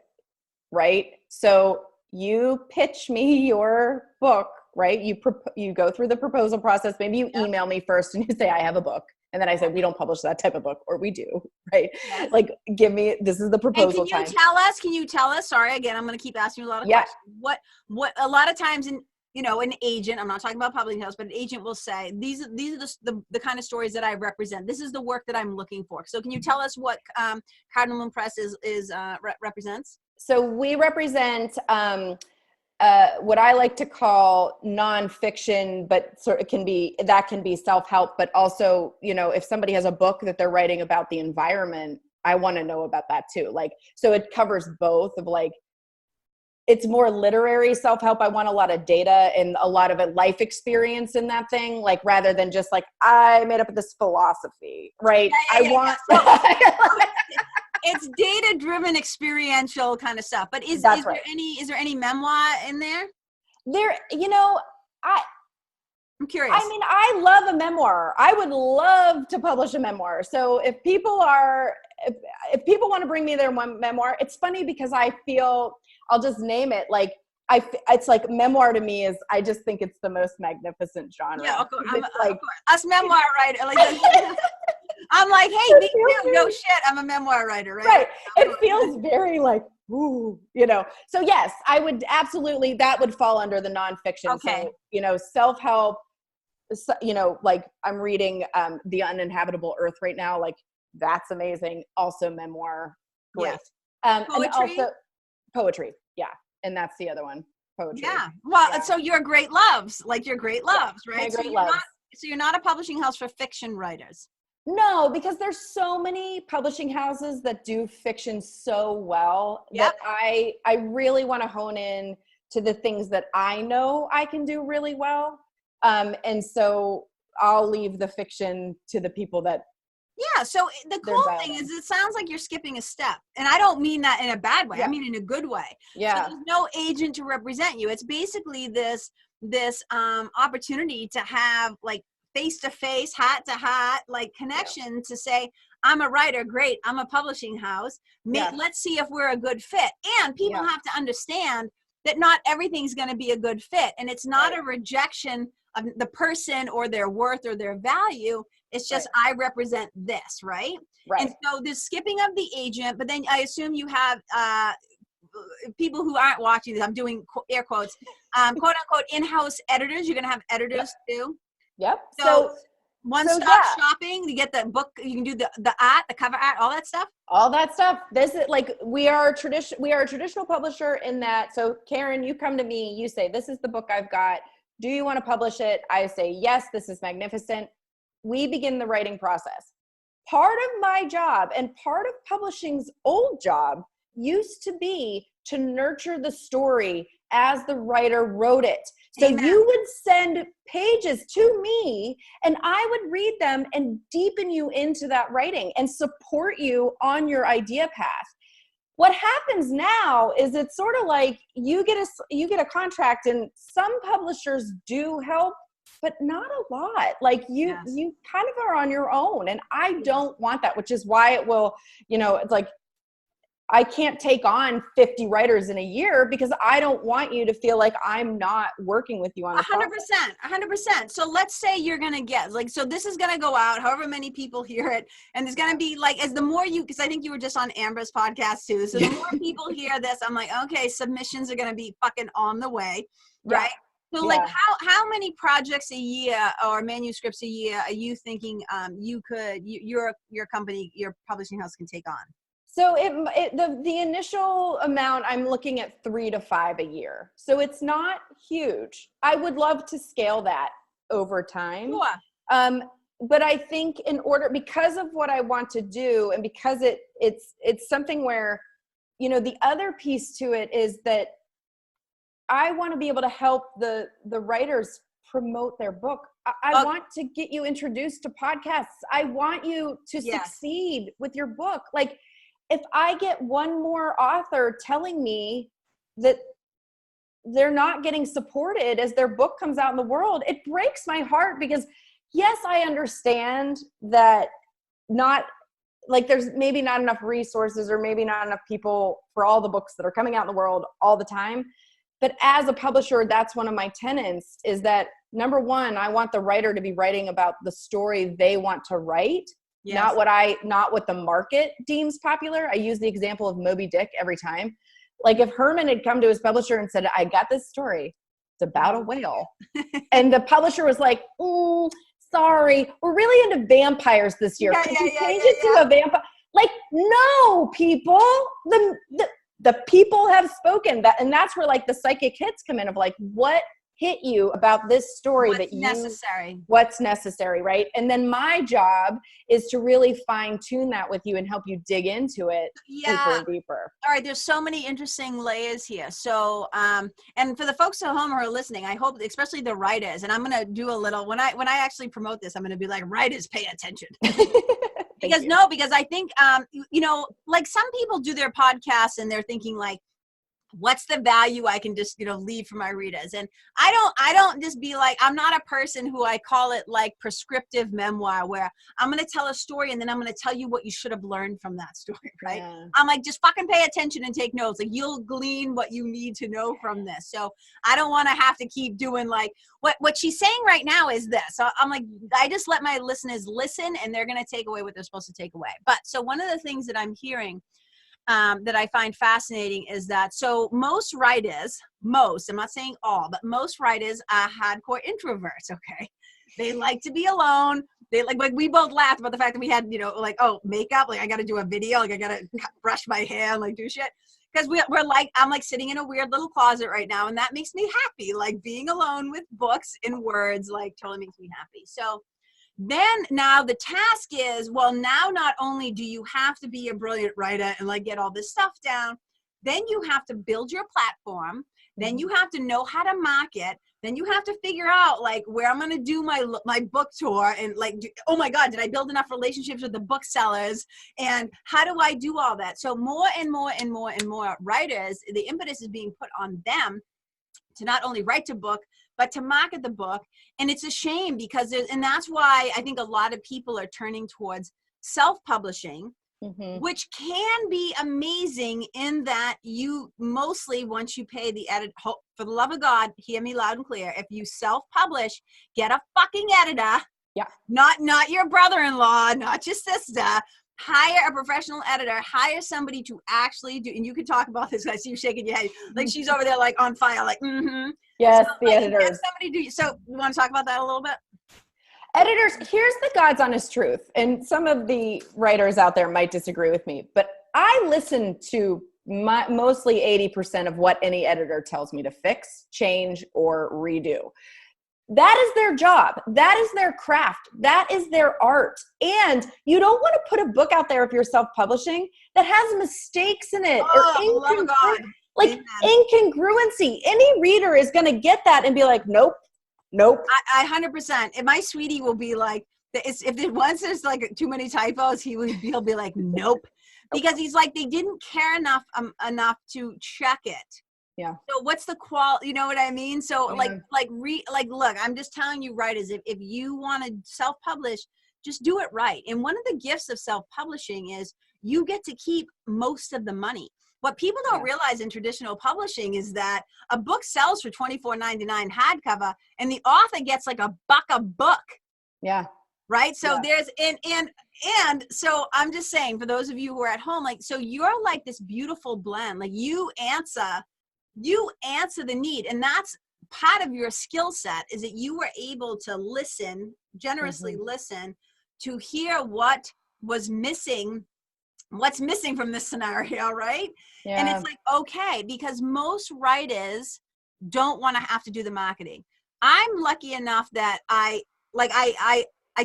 right? So you pitch me your book, right? You go through the proposal process. Maybe you email me first and you say, I have a book. And then I say, we don't publish that type of book, or we do, right? Yes. Like, this is the proposal. And can you tell us, sorry, again, I'm going to keep asking you a lot of questions. What a lot of times an agent, I'm not talking about publishing house, but an agent will say, these are the kind of stories that I represent. This is the work that I'm looking for. So can you tell us what Cardinal Moon Press represents? So we represent what I like to call nonfiction, but it can be self-help, but also, you know, if somebody has a book that they're writing about the environment, I want to know about that too. Like, so it covers both of, like, it's more literary self-help. I want a lot of data and a lot of life experience in that thing, like, rather than just like, I made up this philosophy, right? It's data-driven, experiential kind of stuff. But is there any memoir in there? I'm curious. I mean, I love a memoir. I would love to publish a memoir. So if people want to bring me their memoir, it's funny because I feel, I'll just name it, like, it's like memoir to me is, I just think it's the most magnificent genre. Yeah, of course. Us memoir writer, like, I'm like, hey, me too. No shit, I'm a memoir writer, right? Right. It feels very like, ooh, you know. So yes, I would absolutely, that would fall under the nonfiction. Okay. So, you know, self-help, you know, like, I'm reading The Uninhabitable Earth right now. Like, that's amazing. Also memoir. Great. Yes. Poetry? And also poetry. Yeah. And that's the other one. Poetry. Yeah. Well, so you're Great Loves, like, you're Great Loves, right? Great Loves. So you're not a publishing house for fiction writers. No, because there's so many publishing houses that do fiction so well that I really want to hone in to the things that I know I can do really well. And so I'll leave the fiction to the people that. Yeah. So the cool thing is, it sounds like you're skipping a step, and I don't mean that in a bad way. I mean in a good way. Yeah. So there's no agent to represent you. It's basically this opportunity to have like face-to-face, hat-to-hat, like connection to say, I'm a writer, great, I'm a publishing house. Let's see if we're a good fit. And people have to understand that not everything's going to be a good fit. And it's not a rejection of the person or their worth or their value. It's just, I represent this, right? And so there's skipping of the agent, but then I assume you have people who aren't watching this, I'm doing air quotes, quote unquote, in-house editors. You're going to have editors too. Yep. So one-stop shopping. You get the book. You can do the art, the cover art, all that stuff. All that stuff. This is like, we are a traditional publisher in that. So Karen, you come to me, you say, this is the book I've got. Do you want to publish it? I say, yes, this is magnificent. We begin the writing process. Part of my job and part of publishing's old job used to be to nurture the story as the writer wrote it. So you would send pages to me and I would read them and deepen you into that writing and support you on your idea path. What happens now is it's sort of like you get a contract, and some publishers do help, but not a lot. Like you kind of are on your own, and I don't want that, which is why it will, it's like, I can't take on 50 writers in a year because I don't want you to feel like I'm not working with you on the 100%. So let's say you're going to get so this is going to go out, however many people hear it. And there's going to be as the more because I think you were just on Amber's podcast too. So the more people hear this, I'm like, okay, submissions are going to be fucking on the way. Right. So how many projects a year or manuscripts a year are you thinking your company, your publishing house can take on? So the initial amount, I'm looking at 3 to 5 a year. So it's not huge. I would love to scale that over time. Sure. But I think because of what I want to do, and because it's something where, the other piece to it is that I want to be able to help the writers promote their book. I want to get you introduced to podcasts. I want you to succeed with your book. Like, if I get one more author telling me that they're not getting supported as their book comes out in the world, it breaks my heart because yes, I understand that there's maybe not enough resources or maybe not enough people for all the books that are coming out in the world all the time. But as a publisher, that's one of my tenets is that number one, I want the writer to be writing about the story they want to write. Yes. Not what the market deems popular. I use the example of Moby Dick every time. Like if Herman had come to his publisher and said, I got this story, it's about a whale. And the publisher was like, sorry, we're really into vampires this year. Could you change it to a vampire? Like, no, people, the people have spoken. And that's where like the psychic hits come in of like, what hit you about this story what's necessary, right? And then my job is to really fine tune that with you and help you dig into it deeper and deeper. All right, there's so many interesting layers here. So and for the folks at home who are listening, I hope especially the writers, and I'm gonna do a little when I actually promote this, I'm gonna be like, writers, pay attention. because I think like some people do their podcasts and they're thinking like, what's the value I can just, leave for my readers? And I don't just be like, I'm not a person who I call it like prescriptive memoir where I'm going to tell a story and then I'm going to tell you what you should have learned from that story, right? Yeah. I'm like, just fucking pay attention and take notes. Like you'll glean what you need to know from this. So I don't want to have to keep doing like what she's saying right now is this. So I'm like, I just let my listeners listen and they're going to take away what they're supposed to take away. But so one of the things that I'm hearing that I find fascinating is that so most writers, I'm not saying all, but most writers are hardcore introverts. Okay, they like to be alone. They like we both laughed about the fact that we had makeup. Like I got to do a video. Like I got to brush my hair and like do shit because we're like I'm like sitting in a weird little closet right now, and that makes me happy. Like being alone with books and words like totally makes me happy. So Then now the task is, well, now not only do you have to be a brilliant writer and like get all this stuff down, then you have to build your platform. Then you have to know how to market. Then you have to figure out like where I'm going to do my book tour and like, oh my God, did I build enough relationships with the booksellers? And how do I do all that? So more and more and more and more writers, the impetus is being put on them to not only write the book, but to market the book. And it's a shame because and that's why I think a lot of people are turning towards self-publishing, which can be amazing in that you mostly, once you pay the edit, for the love of God, hear me loud and clear. If you self-publish, get a fucking editor. Yeah. Not your brother-in-law, not your sister. Hire a professional editor, hire somebody to actually do, and you can talk about this. I see you shaking your head. Like she's over there like on fire, like, Yes, so, the like, editors. get somebody so you want to talk about that a little bit? Editors, here's the God's honest truth. And some of the writers out there might disagree with me, but I listen to mostly 80% of what any editor tells me to fix, change, or redo. That is their job. That is their craft. That is their art. And you don't want to put a book out there if you're self-publishing that has mistakes in it or incongruency. Any reader is going to get that and be like, nope. I 100%. And my sweetie will be like, once there's like too many typos, he'll be like, nope. Because he's like, they didn't care enough to check it. Yeah. So what's the quality? You know what I mean? So look, I'm just telling you, writers, if you want to self-publish, just do it right. And one of the gifts of self-publishing is you get to keep most of the money. What people don't realize in traditional publishing is that a book sells for $24.99 hardcover, and the author gets like $1 a book. Yeah. Right. So there's and so I'm just saying, for those of you who are at home, like, so you're like this beautiful blend. Like you answer the need, and that's part of your skill set, is that you were able to listen, generously listen, to hear what was missing. What's missing from this scenario, right? Yeah. And it's like, okay, because most writers don't want to have to do the marketing. I'm lucky enough that I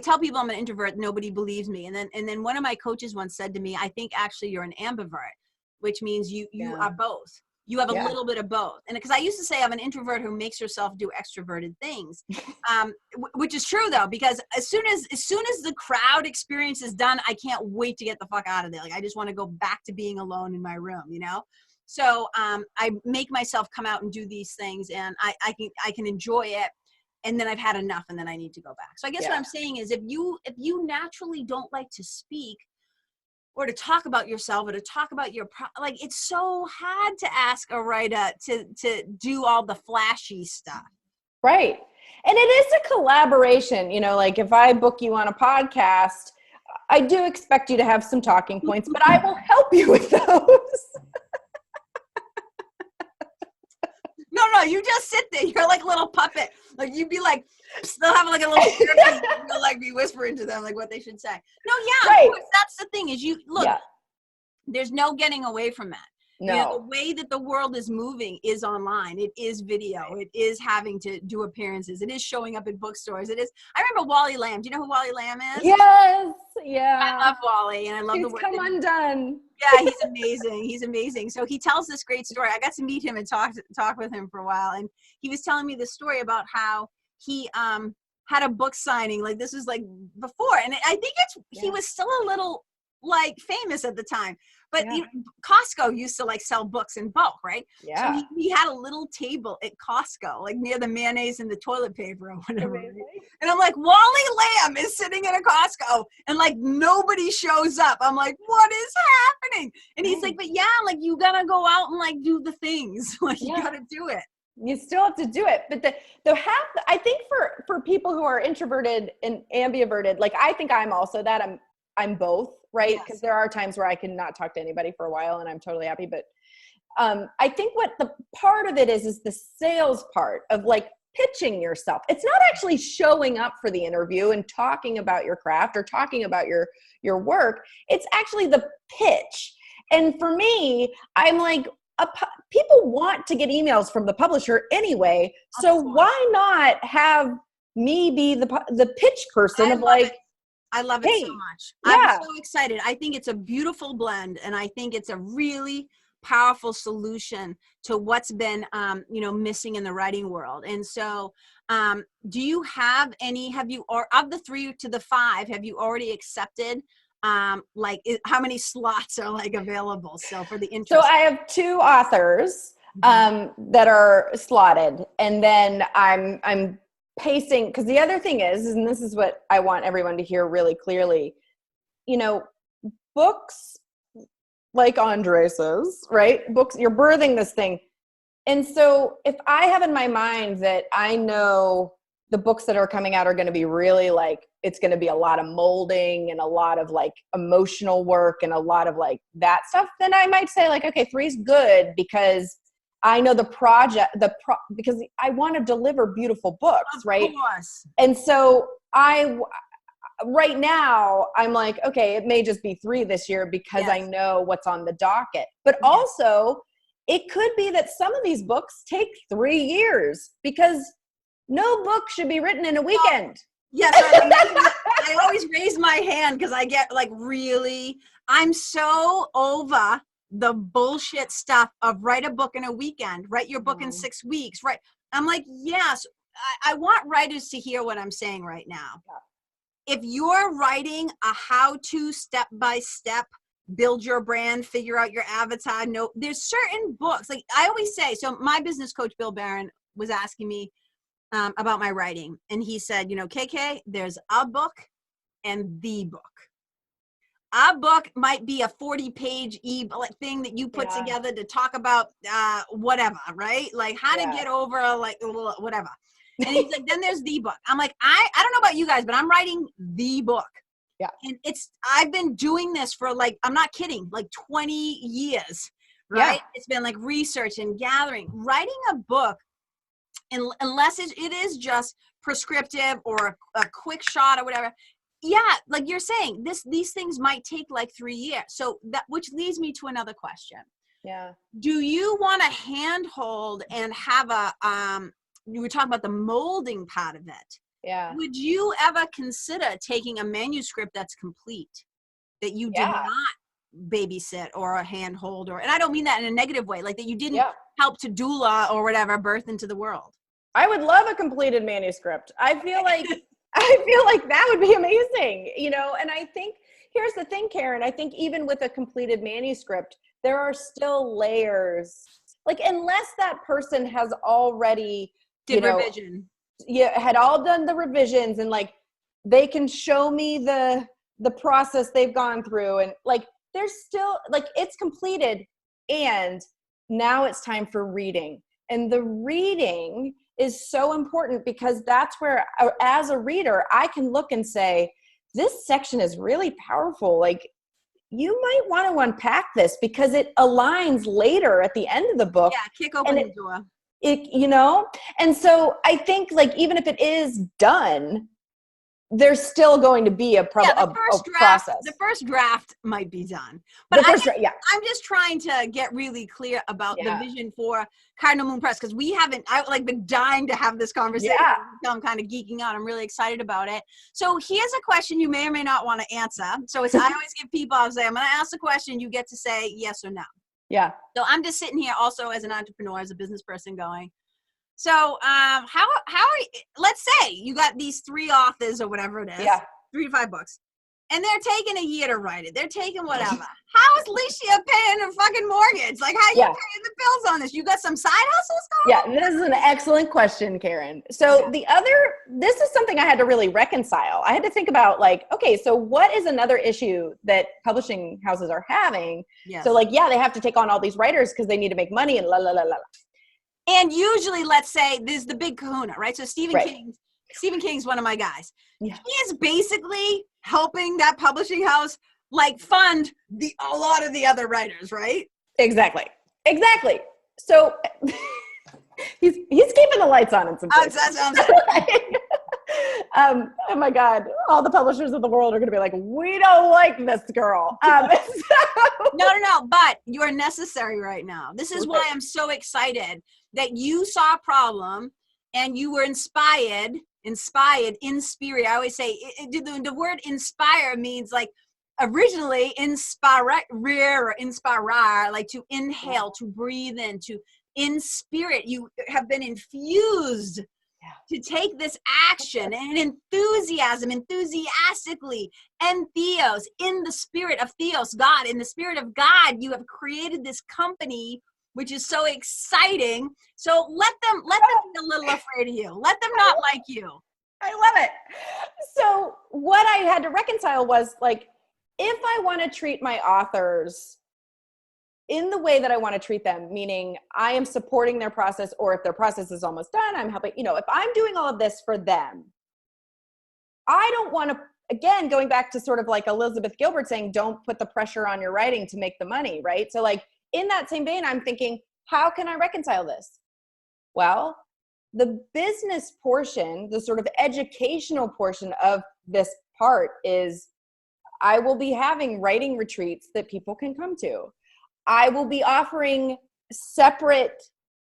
tell people I'm an introvert, nobody believes me. And then one of my coaches once said to me, I think actually you're an ambivert, which means you are both. You have a little bit of both. And because I used to say I'm an introvert who makes herself do extroverted things, which is true though, because as soon as the crowd experience is done, I can't wait to get the fuck out of there. Like I just want to go back to being alone in my room, you know? So I make myself come out and do these things, and I can enjoy it. And then I've had enough, and then I need to go back. So I guess what I'm saying is, if you naturally don't like to speak, or to talk about yourself, or to talk about like, it's so hard to ask a writer to do all the flashy stuff. Right. And it is a collaboration, you know, like if I book you on a podcast, I do expect you to have some talking points, but I will help you with those. No, you just sit there. You're like a little puppet. Like you'd be like, they'll have like a little you'll like be whispering to them like what they should say. No, of course, that's the thing is there's no getting away from that. No. You know, the way that the world is moving is online. It is video. It is having to do appearances. It is showing up in bookstores. It is. I remember Wally Lamb. Do you know who Wally Lamb is? Yes. Yeah. I love Wally, and I love the work. He's come undone. Yeah, he's amazing. He's amazing. So he tells this great story. I got to meet him and talk with him for a while, and he was telling me this story about how he had a book signing. Like this was like before, and I think he was still a little like famous at the time. But you know, Costco used to like sell books in bulk, right? Yeah. So he had a little table at Costco, like near the mayonnaise and the toilet paper or whatever. Amazing. And I'm like, Wally Lamb is sitting in a Costco, and like nobody shows up. I'm like, what is happening? And he's like, but like you gotta go out and like do the things. Like you gotta do it. You still have to do it. But I think for people who are introverted and ambiverted, like I think I'm also that. I'm both, right? Because there are times where I can not talk to anybody for a while and I'm totally happy. But I think what the part of it is the sales part of like pitching yourself. It's not actually showing up for the interview and talking about your craft or talking about your work. It's actually the pitch. And for me, I'm like, people want to get emails from the publisher anyway. So why not have me be the pitch person of like, I love it hey, so much. yeah. I'm so excited. I think it's a beautiful blend, and I think it's a really powerful solution to what's been, missing in the writing world. And so, do you have or of the 3 to the 5, have you already accepted, how many slots are like available? So for the interest. So I have 2 authors, that are slotted, and then I'm pacing, because the other thing is, and this is what I want everyone to hear really clearly, books, like Andre says, right? Books, you're birthing this thing. And so if I have in my mind that I know the books that are coming out are going to be really like, it's going to be a lot of molding and a lot of like emotional work and a lot of like that stuff, then I might say like, okay, 3's good, because I know the project, because I want to deliver beautiful books, right? Of course. And so right now I'm like, okay, it may just be 3 this year because I know what's on the docket. But also it could be that some of these books take 3 years, because no book should be written in a weekend. Yes, I always raise my hand because I get like I'm so over the bullshit stuff of write a book in a weekend, write your book in 6 weeks, right? I'm like, yes, I want writers to hear what I'm saying right now. Yeah. If you're writing a how-to step-by-step, build your brand, figure out your avatar, there's certain books, like I always say, so my business coach, Bill Barron, was asking me about my writing. And he said, KK, there's a book and the book. A book might be a 40-page thing that you put together to talk about whatever, right? Like how to get over like whatever. And he's like, then there's the book. I'm like, I don't know about you guys, but I'm writing the book. Yeah. And I've been doing this for like, I'm not kidding, like 20 years, right? Yeah. It's been like research and gathering. Writing a book, unless it is just prescriptive or a quick shot or whatever. Yeah, like you're saying, these things might take like 3 years. So which leads me to another question. Yeah. Do you want to handhold and have you were talking about the molding part of it. Yeah. Would you ever consider taking a manuscript that's complete, that you did not babysit or a handhold, and I don't mean that in a negative way, like that you didn't help to doula or whatever birth into the world? I would love a completed manuscript. I feel like that would be amazing, and I think here's the thing, Karen, I think even with a completed manuscript, there are still layers, like unless that person has already revision. Had all done the revisions and like they can show me the process they've gone through, and like there's still like it's completed and now it's time for reading. And the reading is so important because that's where, as a reader, I can look and say, this section is really powerful. Like, you might want to unpack this because it aligns later at the end of the book. Yeah, kick open the door. And so I think, like, even if it is done, there's still going to be a process. The first draft might be done. But I'm just trying to get really clear about the vision for Cardinal Moon Press, because I've been dying to have this conversation. Yeah. I'm kind of geeking out. I'm really excited about it. So here's a question you may or may not want to answer. So I always give people, I'm going to ask the question, you get to say yes or no. Yeah. So I'm just sitting here also as an entrepreneur, as a business person going, so how are you, let's say you got these 3 authors or whatever it is, 3 to 5 books, and they're taking a year to write it. They're taking whatever. How is Licia paying her fucking mortgage? Like, how are you paying the bills on this? You got some side hustles going on? Yeah, this is an excellent question, Karen. So this is something I had to really reconcile. I had to think about, like, okay, so what is another issue that publishing houses are having? Yes. So like, they have to take on all these writers because they need to make money and la, la, la, la. And usually, let's say, this is the big kahuna, right? So Stephen King's one of my guys. Yeah. He is basically helping that publishing house, like, fund a lot of the other writers, right? Exactly. So he's keeping the lights on in some places. That's what I'm saying. Oh my God, all the publishers of the world are going to be like, we don't like this girl. No, but you're necessary right now. This is why I'm so excited that you saw a problem and you were inspired inspired, in spirit. I always say the word inspire means like originally inspire or inspire, like to inhale, to breathe in spirit. You have been infused to take this action and enthusiastically, and theos, in the spirit of theos, God, in the spirit of God, you have created this company, which is so exciting. So let them be a little afraid of you. Let them not like you. I love it. So what I had to reconcile was like, if I want to treat my authors in the way that I want to treat them, meaning I am supporting their process, or if their process is almost done, I'm helping, if I'm doing all of this for them, I don't want to, again, going back to sort of like Elizabeth Gilbert saying, don't put the pressure on your writing to make the money, right? So like in that same vein, I'm thinking, how can I reconcile this? Well, the business portion, the sort of educational portion of this part is I will be having writing retreats that people can come to. I will be offering separate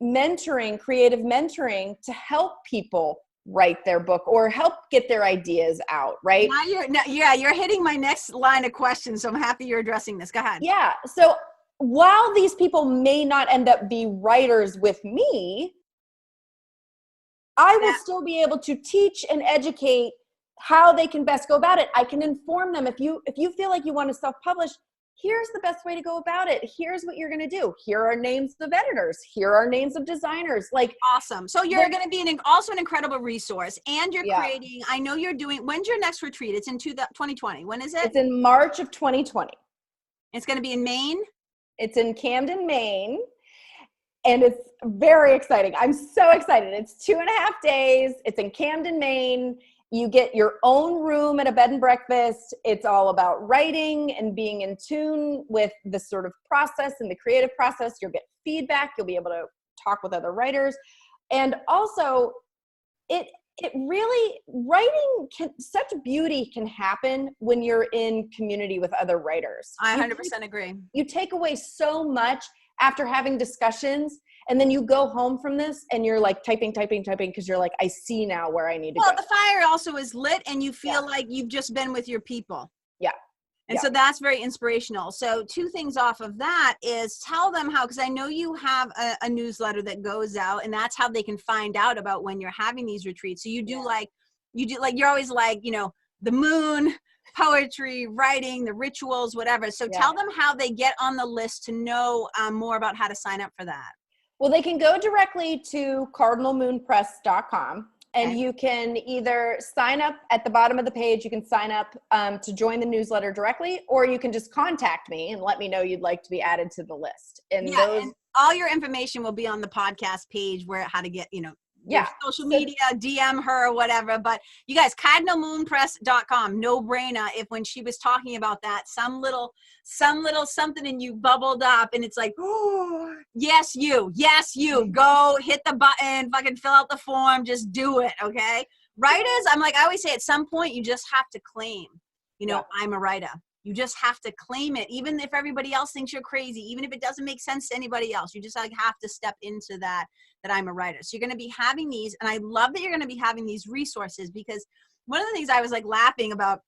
mentoring, creative mentoring to help people write their book or help get their ideas out, right? You're hitting my next line of questions, so I'm happy you're addressing this. Go ahead. Yeah. So while these people may not end up being writers with me, I will still be able to teach and educate how they can best go about it. I can inform them. If you feel like you want to self-publish, here's the best way to go about it. Here's what you're going to do. Here are names of editors. Here are names of designers. Like, awesome. So you're going to be also an incredible resource, and you're creating, I know you're doing, when's your next retreat? It's in 2020. When is it? It's in March of 2020. It's going to be in Maine? It's in Camden, Maine. And it's very exciting. I'm so excited. It's 2.5 days. It's in Camden, Maine. You get your own room at a bed and breakfast. It's all about writing and being in tune with the sort of process and the creative process. You'll get feedback. You'll be able to talk with other writers. And also, it really, writing such beauty can happen when you're in community with other writers. I 100% agree. You take away so much after having discussions, and then you go home from this and you're like typing because you're like, I see now where I need to go. Well, the fire also is lit and you feel like you've just been with your people. Yeah. And so that's very inspirational. So 2 things off of that is tell them how, because I know you have a newsletter that goes out, and that's how they can find out about when you're having these retreats. So you do you're always like, the moon, poetry, writing, the rituals, whatever. So tell them how they get on the list to know more about how to sign up for that. Well, they can go directly to cardinalmoonpress.com, and you can either sign up at the bottom of the page. You can sign up to join the newsletter directly, or you can just contact me and let me know you'd like to be added to the list. And and all your information will be on the podcast page where how to get, social media, DM her or whatever. But you guys, cardinalmoonpress.com, no brainer. If when she was talking about that, some little something in you bubbled up, and it's like, oh, yes, you go hit the button, fucking fill out the form, just do it. Okay. Writers, I always say at some point you just have to claim, I'm a writer. You just have to claim it, even if everybody else thinks you're crazy, even if it doesn't make sense to anybody else. You just have to step into that I'm a writer. So you're going to be having these, and I love that you're going to be having these resources, because one of the things I was like laughing about,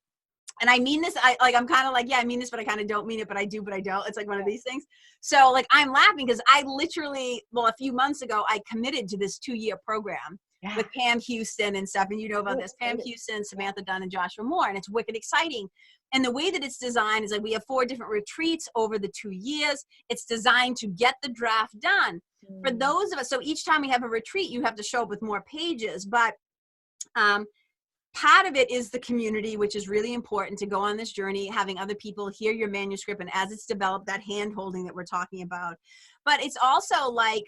and I mean this, I'm kind of like, I mean this, but I kind of don't mean it, but I do, but I don't. It's like one of these things. So like, I'm laughing because I literally, a few months ago, I committed to this 2-year program with Pam Houston and stuff. And you know about this, Pam Houston, Samantha Dunn, and Joshua Moore. And it's wicked exciting. And the way that it's designed is like, we have 4 different retreats over the 2 years. It's designed to get the draft done. For those of us, so each time we have a retreat, you have to show up with more pages. But part of it is the community, which is really important to go on this journey, having other people hear your manuscript, and as it's developed, that hand holding that we're talking about. But it's also like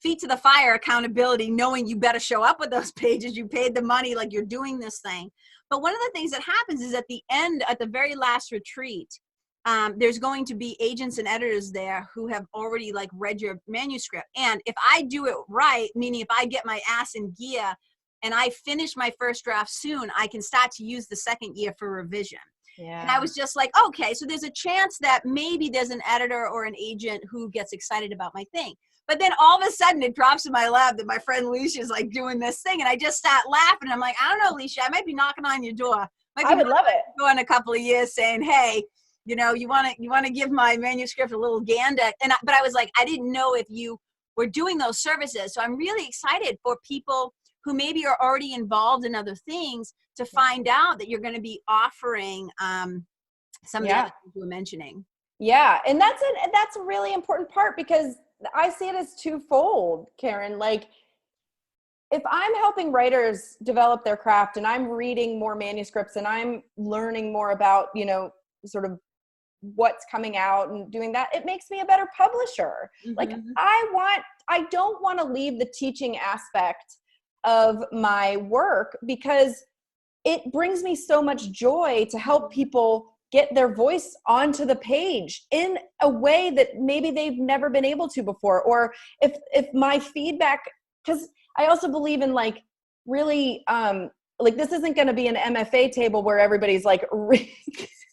feet to the fire accountability, knowing you better show up with those pages. You paid the money, like you're doing this thing. But one of the things that happens is at the very last retreat, there's going to be agents and editors there who have already like read your manuscript. And if I do it right, meaning if I get my ass in gear and I finish my first draft soon, I can start to use the second year for revision. Yeah. And I was just like, okay, so there's a chance that maybe there's an editor or an agent who gets excited about my thing. But then all of a sudden it drops in my lap that my friend Licia's like doing this thing. And I just sat laughing. I'm like, I don't know, Licia, I might be knocking on your door. I would love it. In a couple of years saying, hey, you want to give my manuscript a little gander. But I was like, I didn't know if you were doing those services. So I'm really excited for people who maybe are already involved in other things to find out that you're going to be offering some of the other things you were mentioning. Yeah. And that's a really important part, because I see it as twofold, Karen. Like, if I'm helping writers develop their craft and I'm reading more manuscripts and I'm learning more about, sort of what's coming out and doing that, it makes me a better publisher. Mm-hmm. Like, I don't want to leave the teaching aspect of my work, because it brings me so much joy to help people get their voice onto the page in a way that maybe they've never been able to before. Or if my feedback, because I also believe in like really, like, this isn't going to be an MFA table where everybody's like,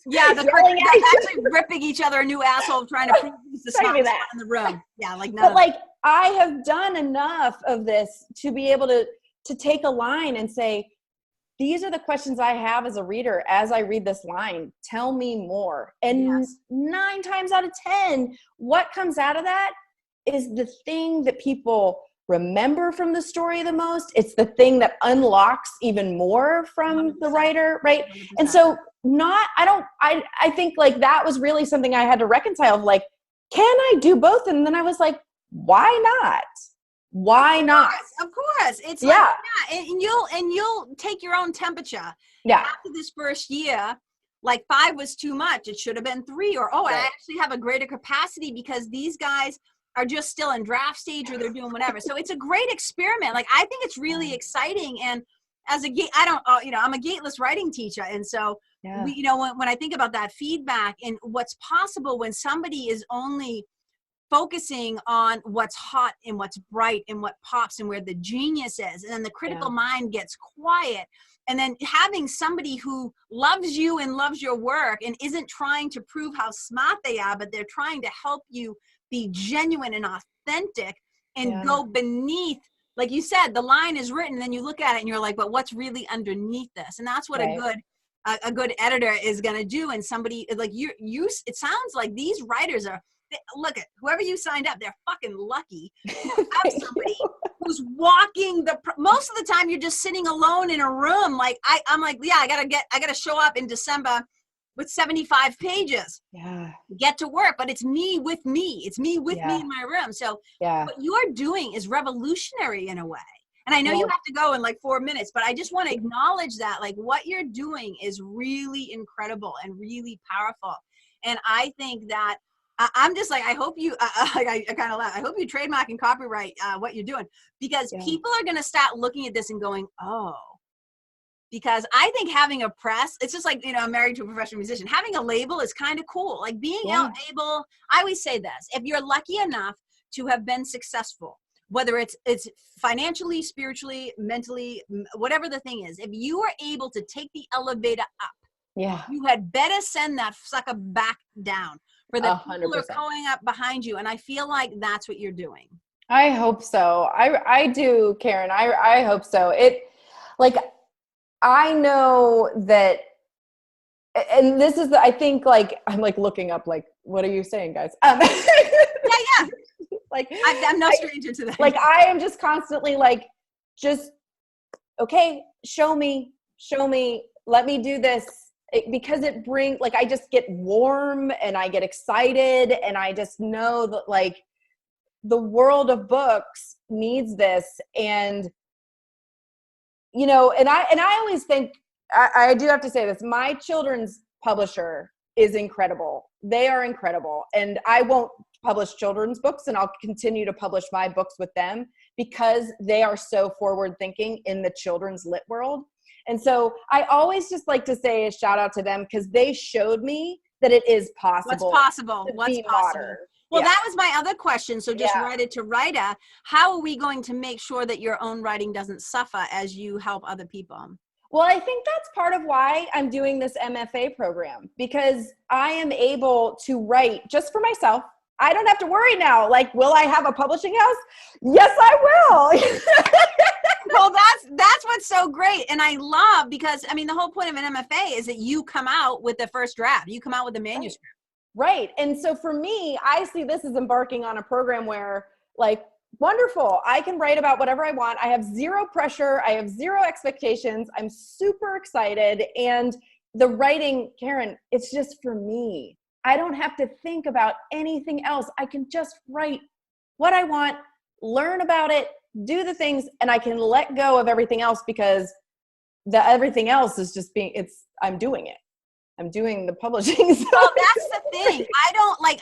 they're actually ripping each other a new asshole trying to prove who's the smartest one in the room. Yeah, like none. But like, I have done enough of this to be able to take a line and say, these are the questions I have as a reader as I read this line. Tell me more. And 9 times out of 10, what comes out of that is the thing that people remember from the story the most. It's the thing that unlocks even more from 100%. The writer, right? 100%. And so I think like that was really something I had to reconcile of like, can I do both? And then I was like, why not? Why not? Of course. It's like, and you'll take your own temperature. Yeah. After this first year, like 5 was too much. It should have been 3, or, I actually have a greater capacity because these guys are just still in draft stage or they're doing whatever. So it's a great experiment. Like, I think it's really exciting. And as I'm a gateless writing teacher. And so, when I think about that feedback and what's possible when somebody is only focusing on what's hot and what's bright and what pops and where the genius is, and then the critical mind gets quiet, and then having somebody who loves you and loves your work and isn't trying to prove how smart they are, but they're trying to help you be genuine and authentic and go beneath, like you said, the line is written, and then you look at it and you're like, but what's really underneath this? And that's what a good editor is going to do. And somebody like you, it sounds like these writers are, look at whoever you signed up, they're fucking lucky to have somebody who's walking most of the time you're just sitting alone in a room. Like I'm like, I gotta show up in December with 75 pages. Yeah. Get to work, but it's me with me. It's me with me in my room. So what you're doing is revolutionary in a way. And I know you have to go in like 4 minutes, but I just want to acknowledge that like what you're doing is really incredible and really powerful. And I think that I'm just like, I hope you, I kind of laugh. I hope you trademark and copyright what you're doing, because people are going to start looking at this and going, oh, because I think having a press, it's just like, I'm married to a professional musician. Having a label is kind of cool. Like being able, I always say this, if you're lucky enough to have been successful, whether it's financially, spiritually, mentally, whatever the thing is, if you are able to take the elevator up, you had better send that sucker back down. For the 100%. People are going up behind you. And I feel like that's what you're doing. I hope so. I do, Karen. I hope so. It, like, I know that, and this is, I think, like, I'm like looking up, like, what are you saying, guys? Like, I'm no stranger to that. Like, I am just constantly like, okay, show me, let me do this. Because it brings, like, I just get warm and I get excited, and I just know that like the world of books needs this. And, and I always think, I do have to say this, my children's publisher is incredible. They are incredible. And I won't publish children's books, and I'll continue to publish my books with them because they are so forward thinking in the children's lit world. And so I always just like to say a shout out to them, because they showed me that it is possible. What's possible? Modern. Well, that was my other question. So just write it to writer. How are we going to make sure that your own writing doesn't suffer as you help other people? Well, I think that's part of why I'm doing this MFA program, because I am able to write just for myself. I don't have to worry now. Like, will I have a publishing house? Yes, I will. Well, that's what's so great. And I love, because I mean, the whole point of an MFA is that you come out with the first draft. You come out with the manuscript. Right. And so for me, I see this as embarking on a program where, like, wonderful, I can write about whatever I want. I have zero pressure. I have zero expectations. I'm super excited. And the writing, Karen, it's just for me. I don't have to think about anything else. I can just write what I want, learn about it, do the things, and I can let go of everything else, because everything else is just I'm doing it. I'm doing the publishing. So well, that's the thing.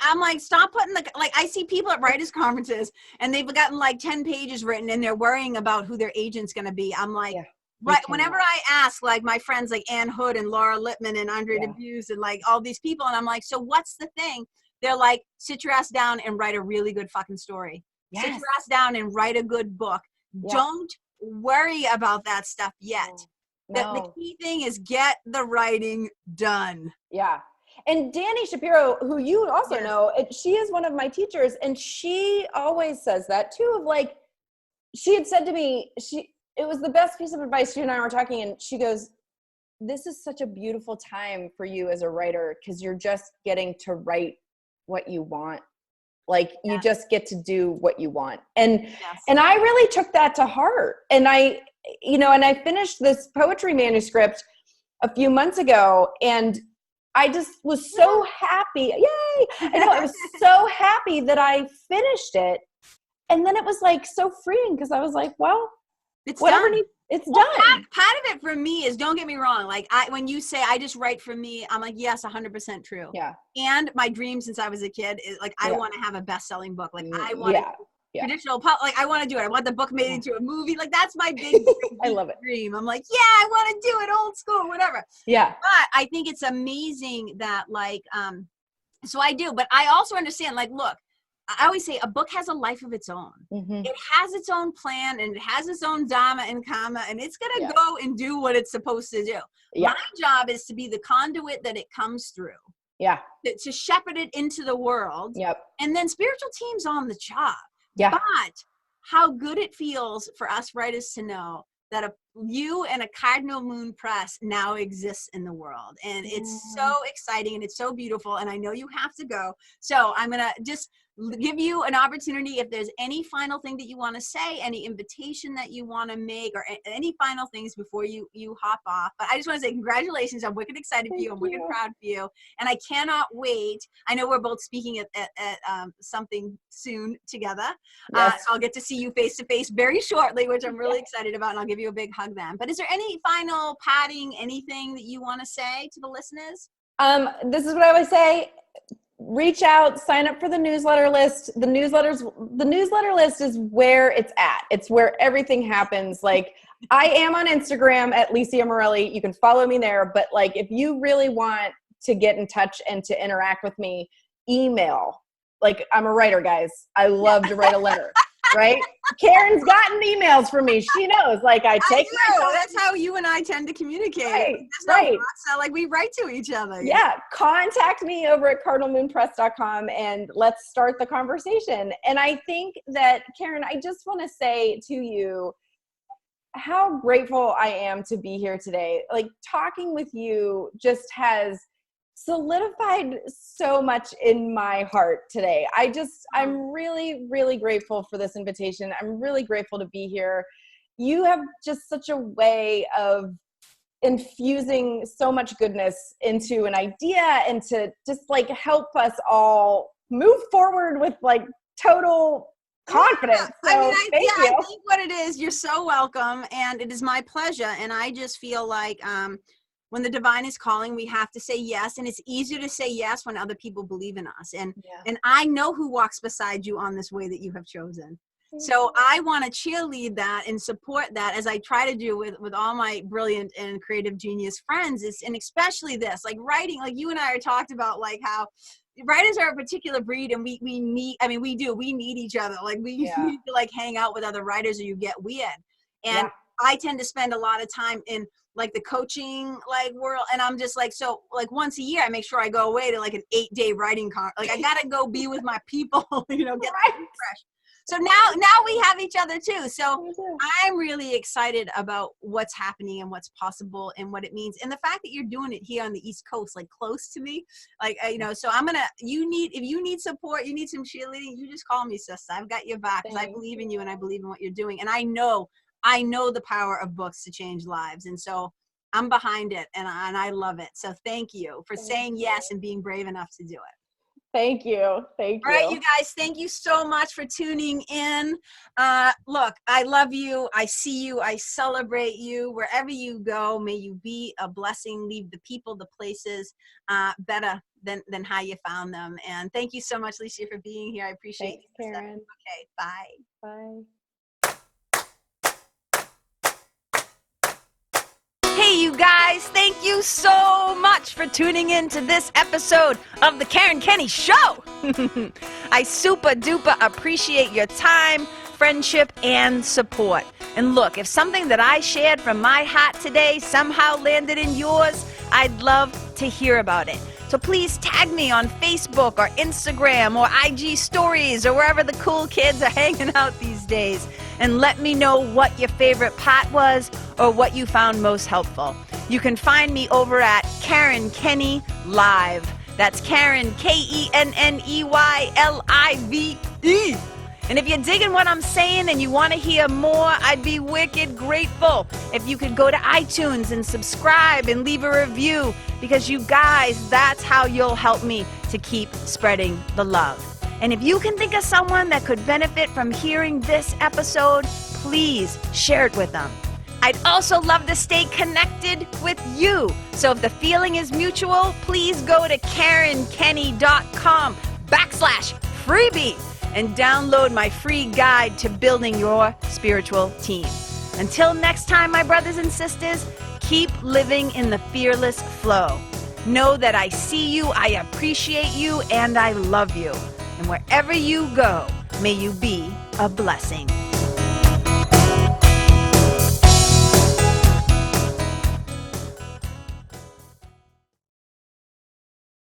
I'm like, stop putting I see people at writers' conferences and they've gotten like 10 pages written and they're worrying about who their agent's going to be. I'm like, right. Whenever I ask like my friends like Ann Hood and Laura Lippman and Andre Debuse and like all these people, and I'm like, so what's the thing? They're like, sit your ass down and write a really good fucking story. Yes. Sit your ass down and write a good book. Yeah. Don't worry about that stuff yet. No. The key thing is get the writing done. Yeah. And Dani Shapiro, who you also know, she is one of my teachers, and she always says that too, of like, she had said to me, it was the best piece of advice. She and I were talking, and she goes, this is such a beautiful time for you as a writer, because you're just getting to write what you want. Like you just get to do what you want. And I really took that to heart. And I finished this poetry manuscript a few months ago, and I just was so happy. Yay! I was so happy that I finished it. And then it was like so freeing, because I was like, well, it's whatever done. It's done. Part of it for me is, don't get me wrong. Like when you say I just write for me, I'm like, yes, 100% true. Yeah. And my dream since I was a kid is like, I want to have a best-selling book. Like I want traditional, like I want to do it. I want the book made into a movie. Like that's my big I love it. Dream. I'm like, I want to do it old school, whatever. Yeah. But I think it's amazing that like, so I do, but I also understand, like, look, I always say a book has a life of its own. Mm-hmm. It has its own plan, and it has its own dharma and karma, and it's going to go and do what it's supposed to do. Yeah. My job is to be the conduit that it comes through. Yeah. To shepherd it into the world. Yep. And then spiritual team's on the job. Yeah. But how good it feels for us writers to know that you and a Cardinal Moon Press now exists in the world. And it's so exciting and it's so beautiful. And I know you have to go. So I'm going to just give you an opportunity, if there's any final thing that you want to say, any invitation that you want to make, or any final things before you hop off. But I just want to say congratulations. I'm wicked excited for you. I'm wicked proud for you. And I cannot wait. I know we're both speaking at something soon together. Yes. So I'll get to see you face to face very shortly, which I'm really excited about. And I'll give you a big hug then. But is there any final anything that you want to say to the listeners? This is what I always say. Reach out, sign up for the newsletter list. The newsletter list is where it's at. It's where everything happens. Like, I am on Instagram at Licia Morelli. You can follow me there. But like, if you really want to get in touch and to interact with me, email. Like, I'm a writer, guys. I love to write a letter. Right? Karen's gotten emails from me. She knows. Like, I take my time. That's how you and I tend to communicate. Right. Like, we write to each other. Yeah. Contact me over at cardinalmoonpress.com and let's start the conversation. And I think that, Karen, I just want to say to you how grateful I am to be here today. Like, talking with you just has solidified so much in my heart today. I'm really, really grateful for this invitation. I'm really grateful to be here. You have just such a way of infusing so much goodness into an idea and to just like help us all move forward with like total confidence. So thank you. I think what it is, you're so welcome, and it is my pleasure. And I just feel like, when the divine is calling, we have to say yes. And it's easier to say yes when other people believe in us. And I know who walks beside you on this way that you have chosen. So I want to cheerlead that and support that, as I try to do with all my brilliant and creative genius friends. And especially this, like writing, like you and I are talked about, like how writers are a particular breed, and we need each other. Like we need to like hang out with other writers or you get weird. And I tend to spend a lot of time in like the coaching like world, and I'm just like, so like once a year I make sure I go away to like an 8-day writing like I gotta go be with my people, you know, get fresh. So now we have each other too. So I'm really excited about what's happening and what's possible and what it means, and the fact that you're doing it here on the East Coast, like close to me, like you know. So if you need support, you need some cheerleading, you just call me, sister. I've got your back, because I believe in you and I believe in what you're doing, and I know the power of books to change lives, and so I'm behind it, and I love it. So thank you for saying yes and being brave enough to do it. Thank you. Thank you. All right, you guys, thank you so much for tuning in. Look, I love you. I see you. I celebrate you. Wherever you go, may you be a blessing. Leave the people, the places better than how you found them. And thank you so much, Licia, for being here. I appreciate you. Thanks, Karen. Okay, bye. Bye. Hey, you guys, thank you so much for tuning in to this episode of the Karen Kenney Show. I super duper appreciate your time, friendship, and support. And look, if something that I shared from my heart today somehow landed in yours, I'd love to hear about it. So please tag me on Facebook or Instagram or IG stories or wherever the cool kids are hanging out these days, and let me know what your favorite part was or what you found most helpful. You can find me over at Karen Kenney Live. That's Karen, KenneYlive. And if you're digging what I'm saying and you want to hear more, I'd be wicked grateful if you could go to iTunes and subscribe and leave a review, because you guys, that's how you'll help me to keep spreading the love. And if you can think of someone that could benefit from hearing this episode, please share it with them. I'd also love to stay connected with you. So if the feeling is mutual, please go to KarenKenney.com/freebie and download my free guide to building your spiritual team. Until next time, my brothers and sisters, keep living in the fearless flow. Know that I see you, I appreciate you, and I love you. And wherever you go, may you be a blessing.